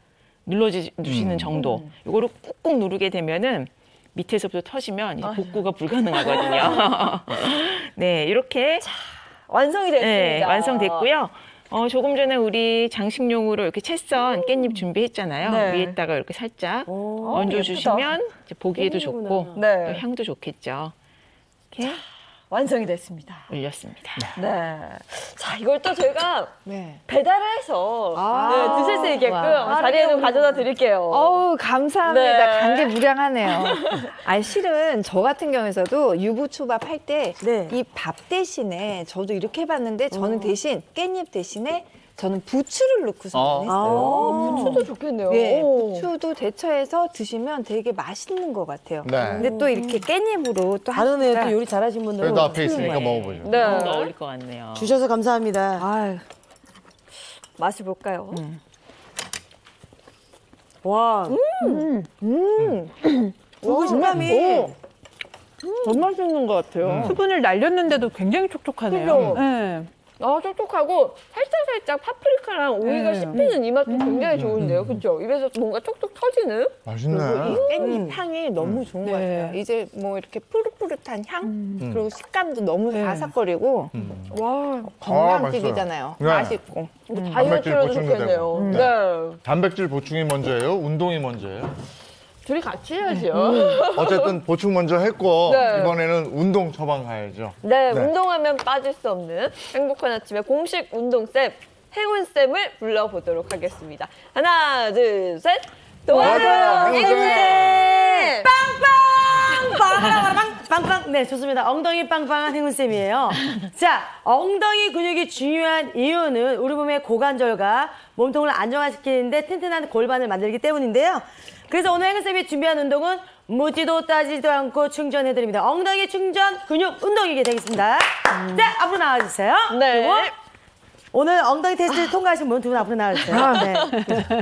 눌러주시는 정도. 이거를 꾹꾹 누르게 되면은 밑에서부터 터지면 이제 복구가 불가능하거든요. 네, 이렇게 완성이 됐습니다. 네, 완성됐고요. 조금 전에 우리 장식용으로 이렇게 채썬 깻잎 준비했잖아요. 네. 위에다가 이렇게 살짝 얹어주시면 이제 보기에도 좋고 네. 또 향도 좋겠죠. 이렇게 완성이 됐습니다. 올렸습니다. 네. 자, 이걸 또 저희가 네. 배달을 해서 네, 드실 수 있게끔 와. 자리에 좀 가져다 드릴게요. 어우, 감사합니다. 네. 감개무량하네요. 아니, 실은 저 같은 경우에서도 유부초밥 할 때 이 밥 대신에 저도 이렇게 해봤는데 저는 대신 깻잎 대신에 저는 부추를 넣고서 했어요. 부추도 좋겠네요. 네, 오. 부추도 데쳐해서 드시면 되게 맛있는 것 같아요. 네. 근데 또 이렇게 깻잎으로 또 다른 하니까 애도 요리 잘하신 분들은 그래도 앞에 있으니까 먹어보죠. 네. 어울릴 것 같네요. 주셔서 감사합니다. 아유. 맛을 볼까요? 와, 음. 고기 식감이 너무 맛있는 것 같아요. 수분을 날렸는데도 굉장히 촉촉하네요. 그죠? 네. 촉촉하고 살짝 파프리카랑 오이가 네. 씹히는 이 맛도 굉장히 좋은데요. 그렇죠? 입에서 뭔가 촉촉 터지는? 맛있네. 깻잎 향이 너무 좋은 것 같아요. 이제 뭐 이렇게 푸릇푸릇한 향, 그리고 식감도 너무 바삭거리고, 와, 건강식이잖아요. 네. 맛있고. 다이어트로도 좋겠네요. 네. 단백질 보충이 먼저예요? 운동이 먼저예요? 둘이 같이 해야죠. 어쨌든 보충 먼저 했고 네. 이번에는 운동 처방 가야죠. 네, 운동하면 빠질 수 없는 행복한 아침의 공식 운동쌤, 행운쌤을 불러보도록 하겠습니다. 하나, 둘, 셋. 도와줘요, 행운쌤! 빵빵. 네, 좋습니다. 엉덩이 빵빵한 행운쌤이에요. 자, 엉덩이 근육이 중요한 이유는 우리 몸의 고관절과 몸통을 안정화시키는데 튼튼한 골반을 만들기 때문인데요. 그래서 오늘 행운쌤이 준비한 운동은 묻지도 따지도 않고 충전해드립니다. 엉덩이 충전 근육 운동이게 되겠습니다. 자, 앞으로 나와주세요. 네. 그리고 오늘 엉덩이 테스트 통과하신 분 두 분 앞으로 나와주세요. 네.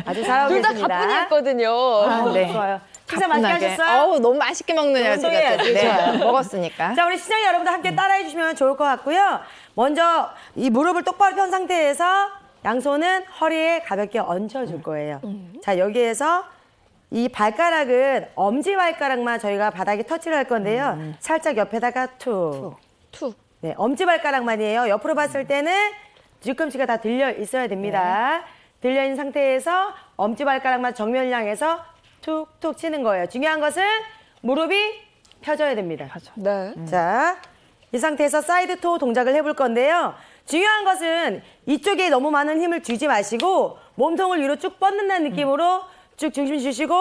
아주 잘하고 둘 다 계십니다. 가뿐히 했거든요. 네. 좋아요. 식사 맛있게 하셨어요? 어우, 너무 맛있게 먹는 여자 같아요. 네, 먹었으니까. 자, 우리 시청자 여러분들 함께 따라해 주시면 좋을 것 같고요. 먼저 이 무릎을 똑바로 편 상태에서 양손은 허리에 가볍게 얹어줄 거예요. 자, 여기에서 이 발가락은 엄지발가락만 저희가 바닥에 터치를 할 건데요. 살짝 옆에다가 툭. 네, 엄지발가락만이에요. 옆으로 봤을 때는 뒤꿈치가 다 들려 있어야 됩니다. 들려 있는 상태에서 엄지발가락만 정면을 향해서 툭툭 치는 거예요. 중요한 것은 무릎이 펴져야 됩니다. 네. 자, 이 상태에서 사이드 토 동작을 해볼 건데요. 중요한 것은 이쪽에 너무 많은 힘을 주지 마시고 몸통을 위로 쭉 뻗는다는 느낌으로 쭉 중심 주시고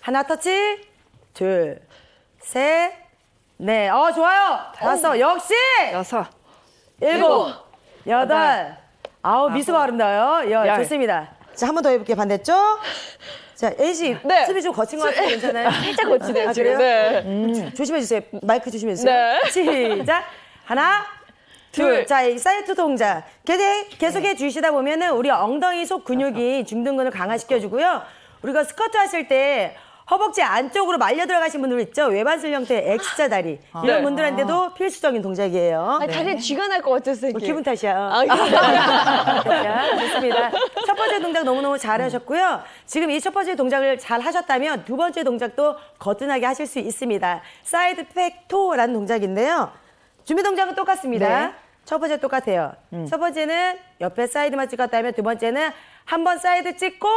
하나 터치, 둘, 셋, 넷. 좋아요. 다섯, 역시 여섯, 일곱, 여덟, 아홉. 미소가 아름다워요. 좋습니다. 자, 한 번 더 해볼게요. 반대쪽. 자, N씨, 네. 수비 좀 거친 것 같은데 괜찮아요? 살짝 거치네요, 지금. 그래요? 네. 조심해주세요. 마이크 조심해주세요. 네. 시작. 하나, 둘. 자, 이 사이드 동작. 계속해 주시다 보면은 우리 엉덩이 속 근육이 중둔근을 강화시켜주고요. 우리가 스쿼트 하실 때 허벅지 안쪽으로 말려 들어가신 분들 있죠? 외반슬 형태의 X자 다리. 이런 네. 분들한테도 필수적인 동작이에요. 다리에 쥐가 날 것 같았어요. 뭐 기분 탓이야. 기분 자, 좋습니다. 첫 번째 동작 너무너무 잘하셨고요. 지금 이 첫 번째 동작을 잘 하셨다면 두 번째 동작도 거뜬하게 하실 수 있습니다. 사이드 팩토라는 동작인데요. 준비 동작은 똑같습니다. 네. 첫 번째 똑같아요. 첫 번째는 옆에 사이드만 찍었다면 두 번째는 한 번 사이드 찍고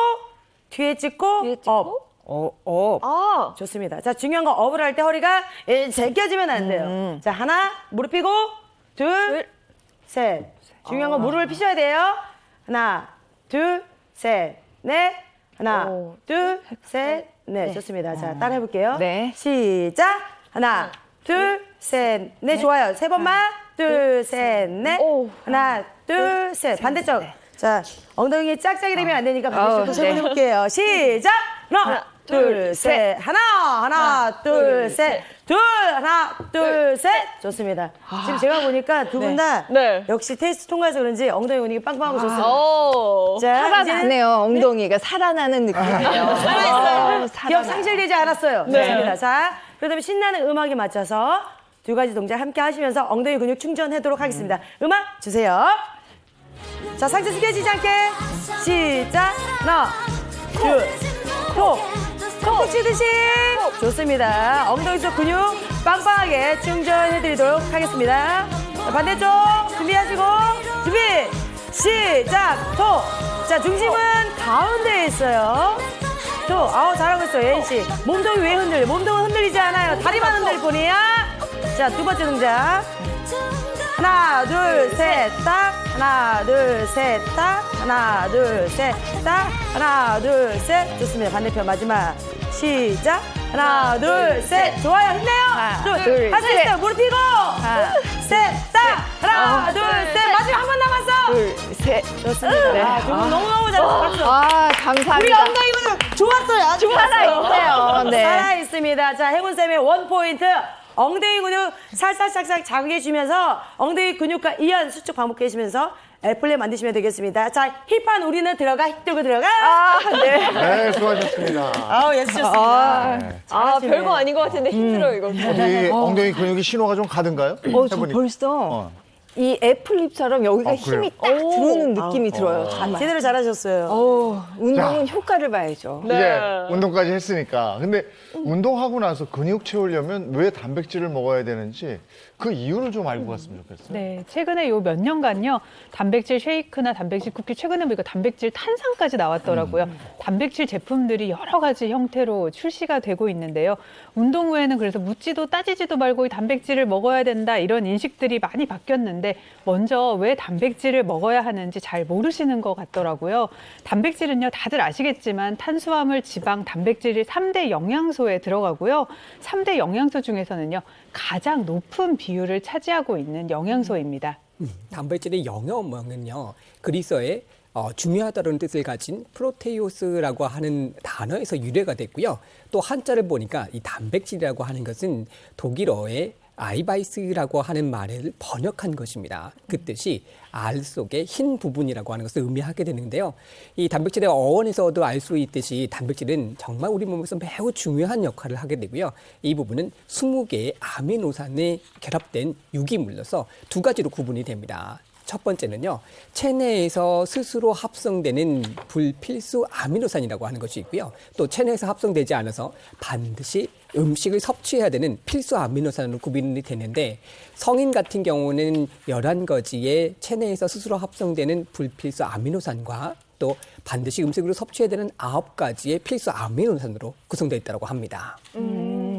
뒤에 찍고 업. 좋습니다. 자, 중요한 건 업을 할 때 허리가 제껴지면 안 돼요. 자, 하나, 무릎 펴고, 둘, 셋. 중요한 건 무릎을 피셔야 돼요. 하나, 둘, 셋, 넷. 하나, 둘, 셋, 넷. 좋습니다. 자, 따라 해볼게요. 네. 시작. 하나, 둘, 셋, 넷. 좋아요. 세 번만. 둘, 셋, 넷. 하나, 둘, 셋. 반대쪽. 자, 엉덩이 짝짝이 되면 안 되니까 반대쪽도 세 번 해볼게요. 시작. 하나, 둘, 셋. 하나, 둘, 셋. 둘, 하나, 둘, 셋. 좋습니다. 지금 제가 보니까 두 분 다 역시 테스트 통과해서 그런지 엉덩이 근육이 빵빵하고 좋습니다. 자, 살아나네요. 엉덩이가 살아나는 느낌이에요. 살아있어요. 살아나. 기억 상실되지 않았어요. 네. 좋습니다. 자, 그렇다면 신나는 음악에 맞춰서 두 가지 동작 함께 하시면서 엉덩이 근육 충전하도록 하겠습니다. 음악 주세요. 자, 상체 숙여지지 않게 시작. 하나, 둘, 콕 치듯이. 좋습니다. 엉덩이 속 근육 빵빵하게 충전해드리도록 하겠습니다. 자, 반대쪽 준비하시고 준비 시작. 자, 중심은 가운데에 있어요. 잘하고 있어요, 예인씨. 몸통이 왜 흔들려? 몸통은 흔들리지 않아요. 다리만 흔들 뿐이야. 자, 두 번째 동작. 하나, 둘, 셋, 딱. 하나, 둘, 셋, 딱. 하나, 둘, 셋, 딱. 하나, 둘, 셋. 좋습니다. 반대편 마지막. 시작. 하나, 둘, 셋. 좋아요. 힘내요. 할 수 있어요. 무릎 펴고. 셋, 딱. 하나, 둘, 셋. 마지막 한 번 남았어. 둘, 셋. 좋습니다. 두 분 너무너무 잘하셨어요. 감사합니다. 우리 엉덩이 근육 좋았어요. 아주 살아있네요. 네. 살아있습니다. 자, 행운쌤의 원포인트. 엉덩이 근육 살살살살 자극해 주면서 엉덩이 근육과 이완 수축 반복해 주시면서 애플레 만드시면 되겠습니다. 자, 힙한 우리는 들어가, 들고 들어가. 네. 네, 수고하셨습니다. 아우, 예스 좋습니다. 별거 아닌 것 같은데 힘들어요, 이거. 어디 엉덩이 근육이 신호가 좀 가든가요? 저 해보니까. 벌써 이 애플립처럼 여기가 힘이 딱 들어오는 느낌이 들어요. 정말. 제대로 잘하셨어요. 운동은 효과를 봐야죠. 이제 운동까지 했으니까. 근데 운동하고 나서 근육 채우려면 왜 단백질을 먹어야 되는지 그 이유를 좀 알고 갔으면 좋겠어요. 네, 최근에 요 몇 년간요, 단백질 쉐이크나 단백질 쿠키, 최근에 보니까 단백질 탄산까지 나왔더라고요. 단백질 제품들이 여러 가지 형태로 출시가 되고 있는데요. 운동 후에는 그래서 묻지도 따지지도 말고 이 단백질을 먹어야 된다, 이런 인식들이 많이 바뀌었는데, 먼저 왜 단백질을 먹어야 하는지 잘 모르시는 것 같더라고요. 단백질은요, 다들 아시겠지만 탄수화물, 지방, 단백질이 3대 영양소에 들어가고요. 3대 영양소 중에서는요, 가장 높은 비율을 차지하고 있는 영양소입니다. 단백질의 영어명은요, 그리스어의 중요하다는 뜻을 가진 프로테이오스라고 하는 단어에서 유래가 됐고요. 또 한자를 보니까 이 단백질이라고 하는 것은 독일어의 아이바이스라고 하는 말을 번역한 것입니다. 그 뜻이 알 속의 흰 부분이라고 하는 것을 의미하게 되는데요. 이 단백질의 어원에서도 알 수 있듯이 단백질은 정말 우리 몸에서 매우 중요한 역할을 하게 되고요. 이 부분은 20개의 아미노산에 결합된 유기물로서 두 가지로 구분이 됩니다. 첫 번째는요, 체내에서 스스로 합성되는 불필수 아미노산이라고 하는 것이 있고요. 또 체내에서 합성되지 않아서 반드시 음식을 섭취해야 되는 필수 아미노산으로 구분이 되는데, 성인 같은 경우는 11가지의 체내에서 스스로 합성되는 불필수 아미노산과 또 반드시 음식으로 섭취해야 되는 9가지의 필수 아미노산으로 구성되어 있다고 합니다.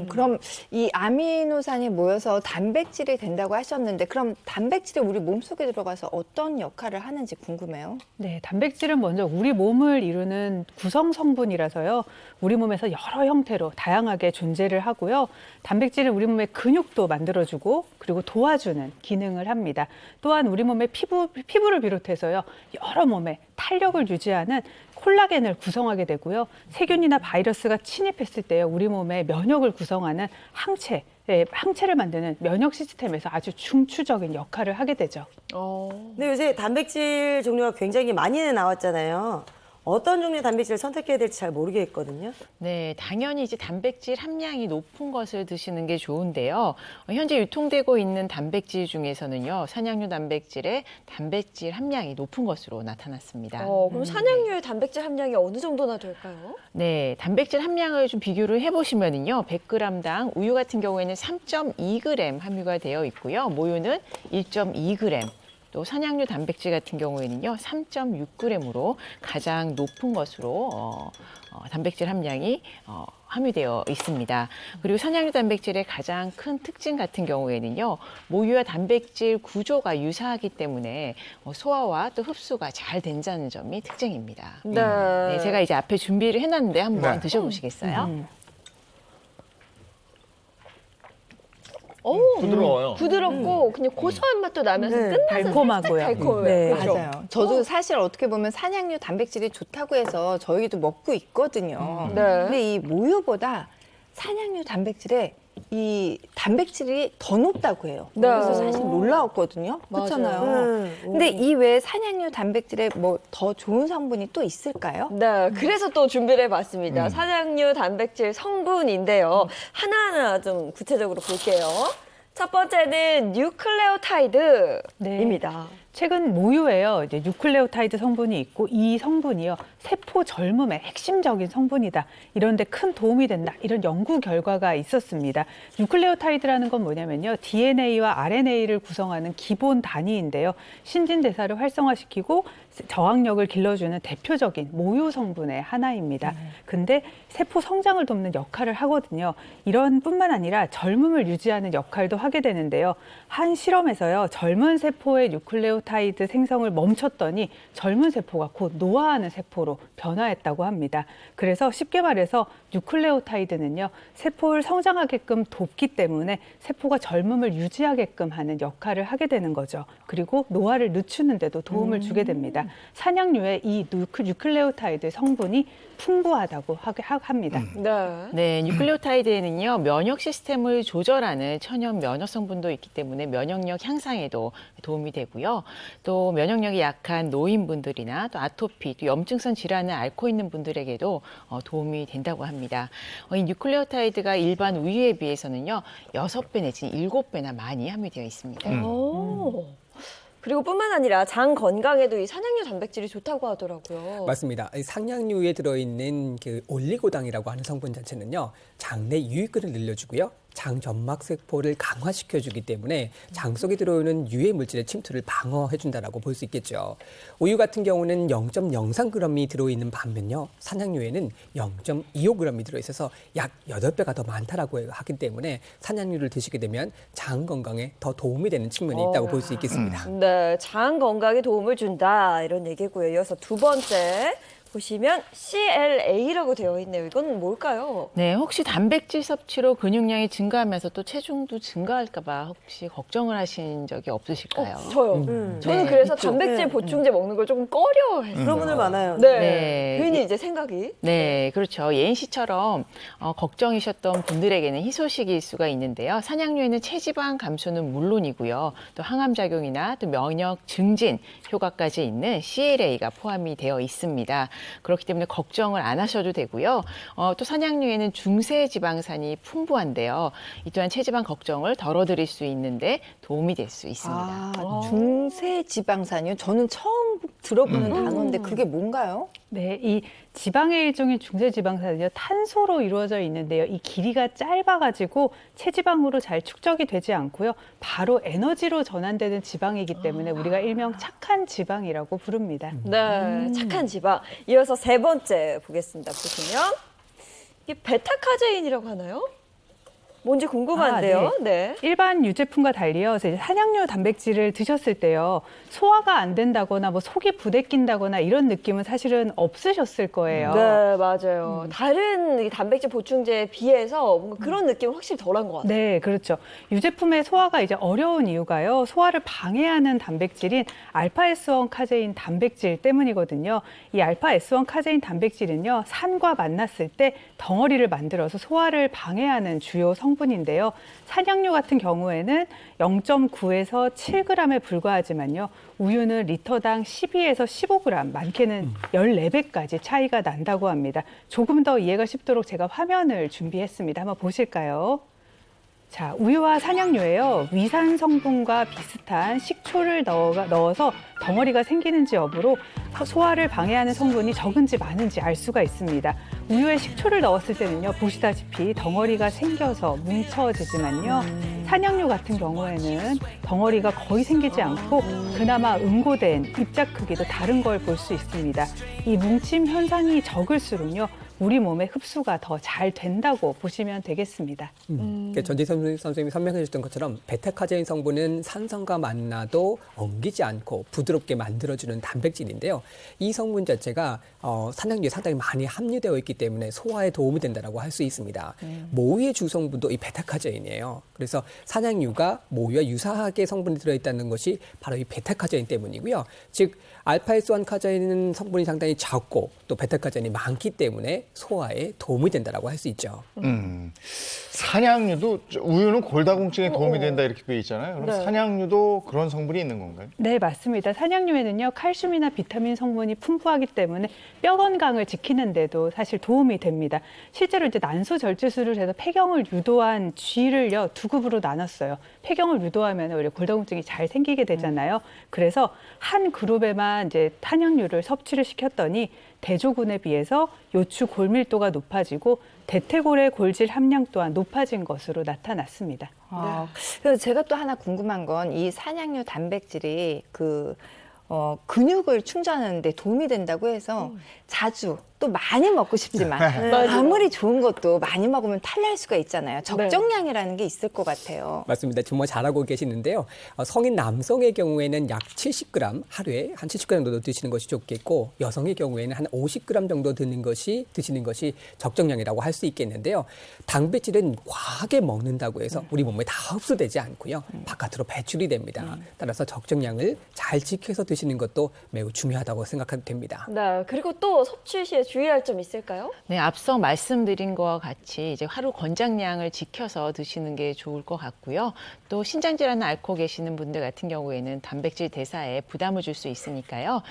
그럼 이 아미노산이 모여서 단백질이 된다고 하셨는데, 그럼 단백질이 우리 몸속에 들어가서 어떤 역할을 하는지 궁금해요. 네, 단백질은 먼저 우리 몸을 이루는 구성 성분이라서요. 우리 몸에서 여러 형태로 다양하게 존재를 하고요. 단백질은 우리 몸의 근육도 만들어주고 그리고 도와주는 기능을 합니다. 또한 우리 몸의 피부를 비롯해서요, 여러 몸에 탄력을 유지하는 콜라겐을 구성하게 되고요. 세균이나 바이러스가 침입했을 때 우리 몸의 면역을 구성하는 항체를 만드는 면역 시스템에서 아주 중추적인 역할을 하게 되죠. 근데 요새 단백질 종류가 굉장히 많이 나왔잖아요. 어떤 종류의 단백질을 선택해야 될지 잘 모르겠거든요. 네, 당연히 이제 단백질 함량이 높은 것을 드시는 게 좋은데요. 현재 유통되고 있는 단백질 중에서는요, 산양류 단백질의 단백질 함량이 높은 것으로 나타났습니다. 그럼 산양류의 단백질 함량이 어느 정도나 될까요? 네, 단백질 함량을 좀 비교를 해보시면은요, 100g당 우유 같은 경우에는 3.2g 함유가 되어 있고요, 모유는 1.2g. 또 산양류 단백질 같은 경우에는요, 3.6g으로 가장 높은 것으로 단백질 함량이 함유되어 있습니다. 그리고 산양류 단백질의 가장 큰 특징 같은 경우에는요, 모유와 단백질 구조가 유사하기 때문에 소화와 또 흡수가 잘 된다는 점이 특징입니다. 네, 제가 이제 앞에 준비를 해놨는데 한번 드셔보시겠어요? 부드러워요. 부드럽고 그냥 고소한 맛도 나면서 끝나서 달콤하고요. 달콤해요. 네, 그렇죠? 맞아요. 저도 사실 어떻게 보면 산양류 단백질이 좋다고 해서 저희도 먹고 있거든요. 근데 이 모유보다 산양류 단백질에 이 단백질이 더 높다고 해요. 그래서 사실 놀라웠거든요. 그렇잖아요. 근데 이 외에 산양류 단백질에 뭐 더 좋은 성분이 또 있을까요? 네, 그래서 또 준비를 해봤습니다. 산양류 단백질 성분인데요. 하나하나 좀 구체적으로 볼게요. 첫 번째는 뉴클레오타이드입니다. 최근 모유에요, 이제 뉴클레오타이드 성분이 있고 이 성분이요, 세포 젊음의 핵심적인 성분이다. 이런데 큰 도움이 된다. 이런 연구 결과가 있었습니다. 뉴클레오타이드라는 건 뭐냐면요, DNA와 RNA를 구성하는 기본 단위인데요. 신진대사를 활성화시키고 저항력을 길러주는 대표적인 모유 성분의 하나입니다. 근데 세포 성장을 돕는 역할을 하거든요. 이런 뿐만 아니라 젊음을 유지하는 역할도 하게 되는데요. 한 실험에서요, 젊은 세포의 뉴클레오타이드 생성을 멈췄더니 젊은 세포가 곧 노화하는 세포로 변화했다고 합니다. 그래서 쉽게 말해서 뉴클레오타이드는요, 세포를 성장하게끔 돕기 때문에 세포가 젊음을 유지하게끔 하는 역할을 하게 되는 거죠. 그리고 노화를 늦추는 데도 도움을 주게 됩니다. 산양류의 이 뉴클레오타이드 성분이 풍부하다고 합니다. 네, 뉴클레오타이드에는요, 면역 시스템을 조절하는 천연 면역 성분도 있기 때문에 면역력 향상에도 도움이 되고요. 또 면역력이 약한 노인분들이나 또 아토피, 또 염증성 질환을 앓고 있는 분들에게도 도움이 된다고 합니다. 이 뉴클레오타이드가 일반 우유에 비해서는요, 6배 내지는 7배나 많이 함유되어 있습니다. 그리고 뿐만 아니라 장 건강에도 이 산양류 단백질이 좋다고 하더라고요. 맞습니다. 이 상냥류에 들어있는 그 올리고당이라고 하는 성분 자체는요, 장내 유익균을 늘려주고요, 장 점막 세포를 강화시켜주기 때문에 장 속에 들어오는 유해 물질의 침투를 방어해준다라고 볼 수 있겠죠. 우유 같은 경우는 0.03g이 들어있는 반면요, 산양류에는 0.25g이 들어있어서 약 8배가 더 많다라고 하기 때문에 산양류를 드시게 되면 장 건강에 더 도움이 되는 측면이 있다고 볼 수 있겠습니다. 네, 장 건강에 도움을 준다 이런 얘기고요. 이어서 두 번째 보시면 CLA라고 되어 있네요. 이건 뭘까요? 네, 혹시 단백질 섭취로 근육량이 증가하면서 또 체중도 증가할까 봐 혹시 걱정을 하신 적이 없으실까요? 저요. 저는 네, 그래서 있죠. 단백질 보충제 먹는 걸 조금 꺼려했어요. 그런 분들 많아요. 네. 네. 괜히 이제 생각이. 네, 그렇죠. 예인 씨처럼 걱정이셨던 분들에게는 희소식일 수가 있는데요. 산양류에는 체지방 감소는 물론이고요. 또 항암 작용이나 또 면역 증진 효과까지 있는 CLA가 포함이 되어 있습니다. 그렇기 때문에 걱정을 안 하셔도 되고요. 또 산양류에는 중세 지방산이 풍부한데요. 이 또한 체지방 걱정을 덜어드릴 수 있는데 도움이 될 수 있습니다. 중세 지방산이요? 저는 처음 들어보는 단어인데 그게 뭔가요? 네, 이 지방의 일종인 중세지방산은요, 탄소로 이루어져 있는데요. 이 길이가 짧아가지고 체지방으로 잘 축적이 되지 않고요. 바로 에너지로 전환되는 지방이기 때문에 우리가 일명 착한 지방이라고 부릅니다. 네, 착한 지방. 이어서 세 번째 보겠습니다. 보시면 이게 베타카제인이라고 하나요? 뭔지 궁금한데요. 네. 일반 유제품과 달리요, 이제 산양류 단백질을 드셨을 때요, 소화가 안 된다거나 뭐 속이 부대낀다거나 이런 느낌은 사실은 없으셨을 거예요. 네, 맞아요. 다른 이 단백질 보충제에 비해서 뭔가 그런 느낌은 확실히 덜한 것 같아요. 네, 그렇죠. 유제품의 소화가 이제 어려운 이유가요, 소화를 방해하는 단백질인 알파-S1 카제인 단백질 때문이거든요. 이 알파-S1 카제인 단백질은요, 산과 만났을 때 덩어리를 만들어서 소화를 방해하는 주요 성분인데요. 산양류 같은 경우에는 0.9에서 7g에 불과하지만요. 우유는 리터당 12에서 15g, 많게는 14배까지 차이가 난다고 합니다. 조금 더 이해가 쉽도록 제가 화면을 준비했습니다. 한번 보실까요? 자, 우유와 산양류에요, 위산 성분과 비슷한 식초를 넣어서 덩어리가 생기는지 여부로 소화를 방해하는 성분이 적은지 많은지 알 수가 있습니다. 우유에 식초를 넣었을 때는요, 보시다시피 덩어리가 생겨서 뭉쳐지지만요, 산양류 같은 경우에는 덩어리가 거의 생기지 않고 그나마 응고된 입자 크기도 다른 걸 볼 수 있습니다. 이 뭉침 현상이 적을수록요, 우리 몸의 흡수가 더 잘 된다고 보시면 되겠습니다. 전지 선생님이 설명해 주셨던 것처럼 베타카제인 성분은 산성과 만나도 엉기지 않고 부드럽게 만들어주는 단백질인데요. 이 성분 자체가 산양류에 상당히 많이 함유되어 있기 때문에 소화에 도움이 된다고 할 수 있습니다. 모유의 주성분도 이 베타카제인이에요. 그래서 산양류가 모유와 유사하게 성분이 들어있다는 것이 바로 이 베타카제인 때문이고요. 즉 알파-S1 카제인 성분이 상당히 적고 또 베타카제인이 많기 때문에 소화에 도움이 된다고 할 수 있죠. 산양류도 우유는 골다공증에 도움이 된다 이렇게 돼 있잖아요. 그럼 네. 산양류도 그런 성분이 있는 건가요? 네, 맞습니다. 산양류에는요, 칼슘이나 비타민 성분이 풍부하기 때문에 뼈 건강을 지키는 데도 사실 도움이 됩니다. 실제로 이제 난소절제술을 해서 폐경을 유도한 쥐를요, 두 급으로 나눴어요. 폐경을 유도하면 오히려 골다공증이 잘 생기게 되잖아요. 그래서 한 그룹에만 이제 산양류를 섭취를 시켰더니 대조군에 비해서 요추 골밀도가 높아지고 대퇴골의 골질 함량 또한 높아진 것으로 나타났습니다. 그래서 제가 또 하나 궁금한 건 이 산양류 단백질이 근육을 충전하는 데 도움이 된다고 해서 자주 또 많이 먹고 싶지만 아무리 좋은 것도 많이 먹으면 탈날 수가 있잖아요. 적정량이라는 게 있을 것 같아요. 맞습니다. 정말 잘하고 계시는데요. 성인 남성의 경우에는 약 70g, 하루에 한 70g 정도 드시는 것이 좋겠고, 여성의 경우에는 한 50g 정도 드시는 것이 적정량이라고 할 수 있겠는데요. 단백질은 과하게 먹는다고 해서 우리 몸에 다 흡수되지 않고요. 바깥으로 배출이 됩니다. 따라서 적정량을 잘 지켜서 드시는 것도 매우 중요하다고 생각해도 됩니다. 네, 그리고 또 섭취 시에 주의할 점 있을까요? 네, 앞서 말씀드린 것과 같이 이제 하루 권장량을 지켜서 드시는 게 좋을 것 같고요. 또 신장 질환을 앓고 계시는 분들 같은 경우에는 단백질 대사에 부담을 줄 수 있으니까요.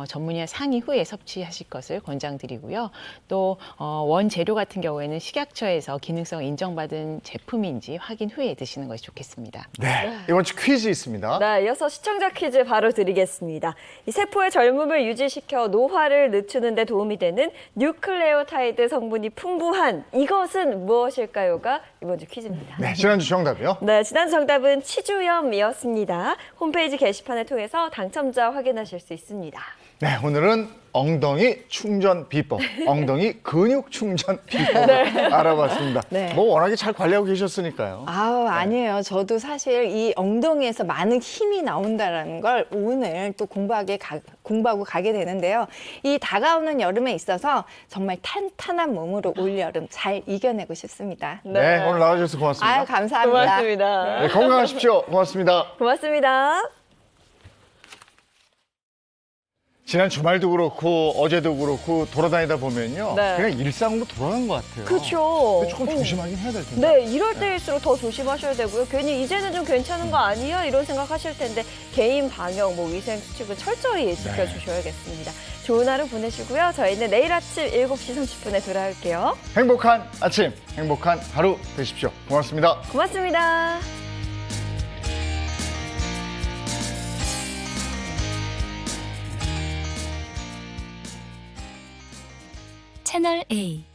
전문의와 상의 후에 섭취하실 것을 권장드리고요. 또 원재료 같은 경우에는 식약처에서 기능성 인정받은 제품인지 확인 후에 드시는 것이 좋겠습니다. 네, 이번 주 퀴즈 있습니다. 네, 이어서 시청자 퀴즈 바로 드리겠습니다. 이 세포의 젊음을 유지시켜 노화를 늦추는 데 도움이 되는 뉴클레오타이드 성분이 풍부한 이것은 무엇일까요가 이번 주 퀴즈입니다. 네, 지난주 정답이요? 네, 지난주 정답은 치주염이었습니다. 홈페이지 게시판을 통해서 당첨자 확인하실 수 있습니다. 네, 오늘은 엉덩이 충전 비법, 엉덩이 근육 충전 비법을 알아봤습니다. 네. 뭐 워낙에 잘 관리하고 계셨으니까요. 아니에요. 저도 사실 이 엉덩이에서 많은 힘이 나온다는 걸 오늘 또 공부하고 가게 되는데요. 이 다가오는 여름에 있어서 정말 탄탄한 몸으로 올여름 잘 이겨내고 싶습니다. 네, 오늘 나와주셔서 고맙습니다. 아유, 감사합니다. 고맙습니다. 네, 건강하십시오. 고맙습니다. 고맙습니다. 지난 주말도 그렇고 어제도 그렇고 돌아다니다 보면요. 네. 그냥 일상으로 돌아간 것 같아요. 그렇죠. 근데 조금 조심하긴 해야 될 텐데. 네, 이럴 때일수록 더 조심하셔야 되고요. 괜히 이제는 좀 괜찮은 거 아니야? 이런 생각하실 텐데 개인 방역, 위생 수칙은 철저히 지켜주셔야겠습니다. 좋은 하루 보내시고요. 저희는 내일 아침 7시 30분에 돌아올게요. 행복한 아침, 행복한 하루 되십시오. 고맙습니다. 고맙습니다. 채널 A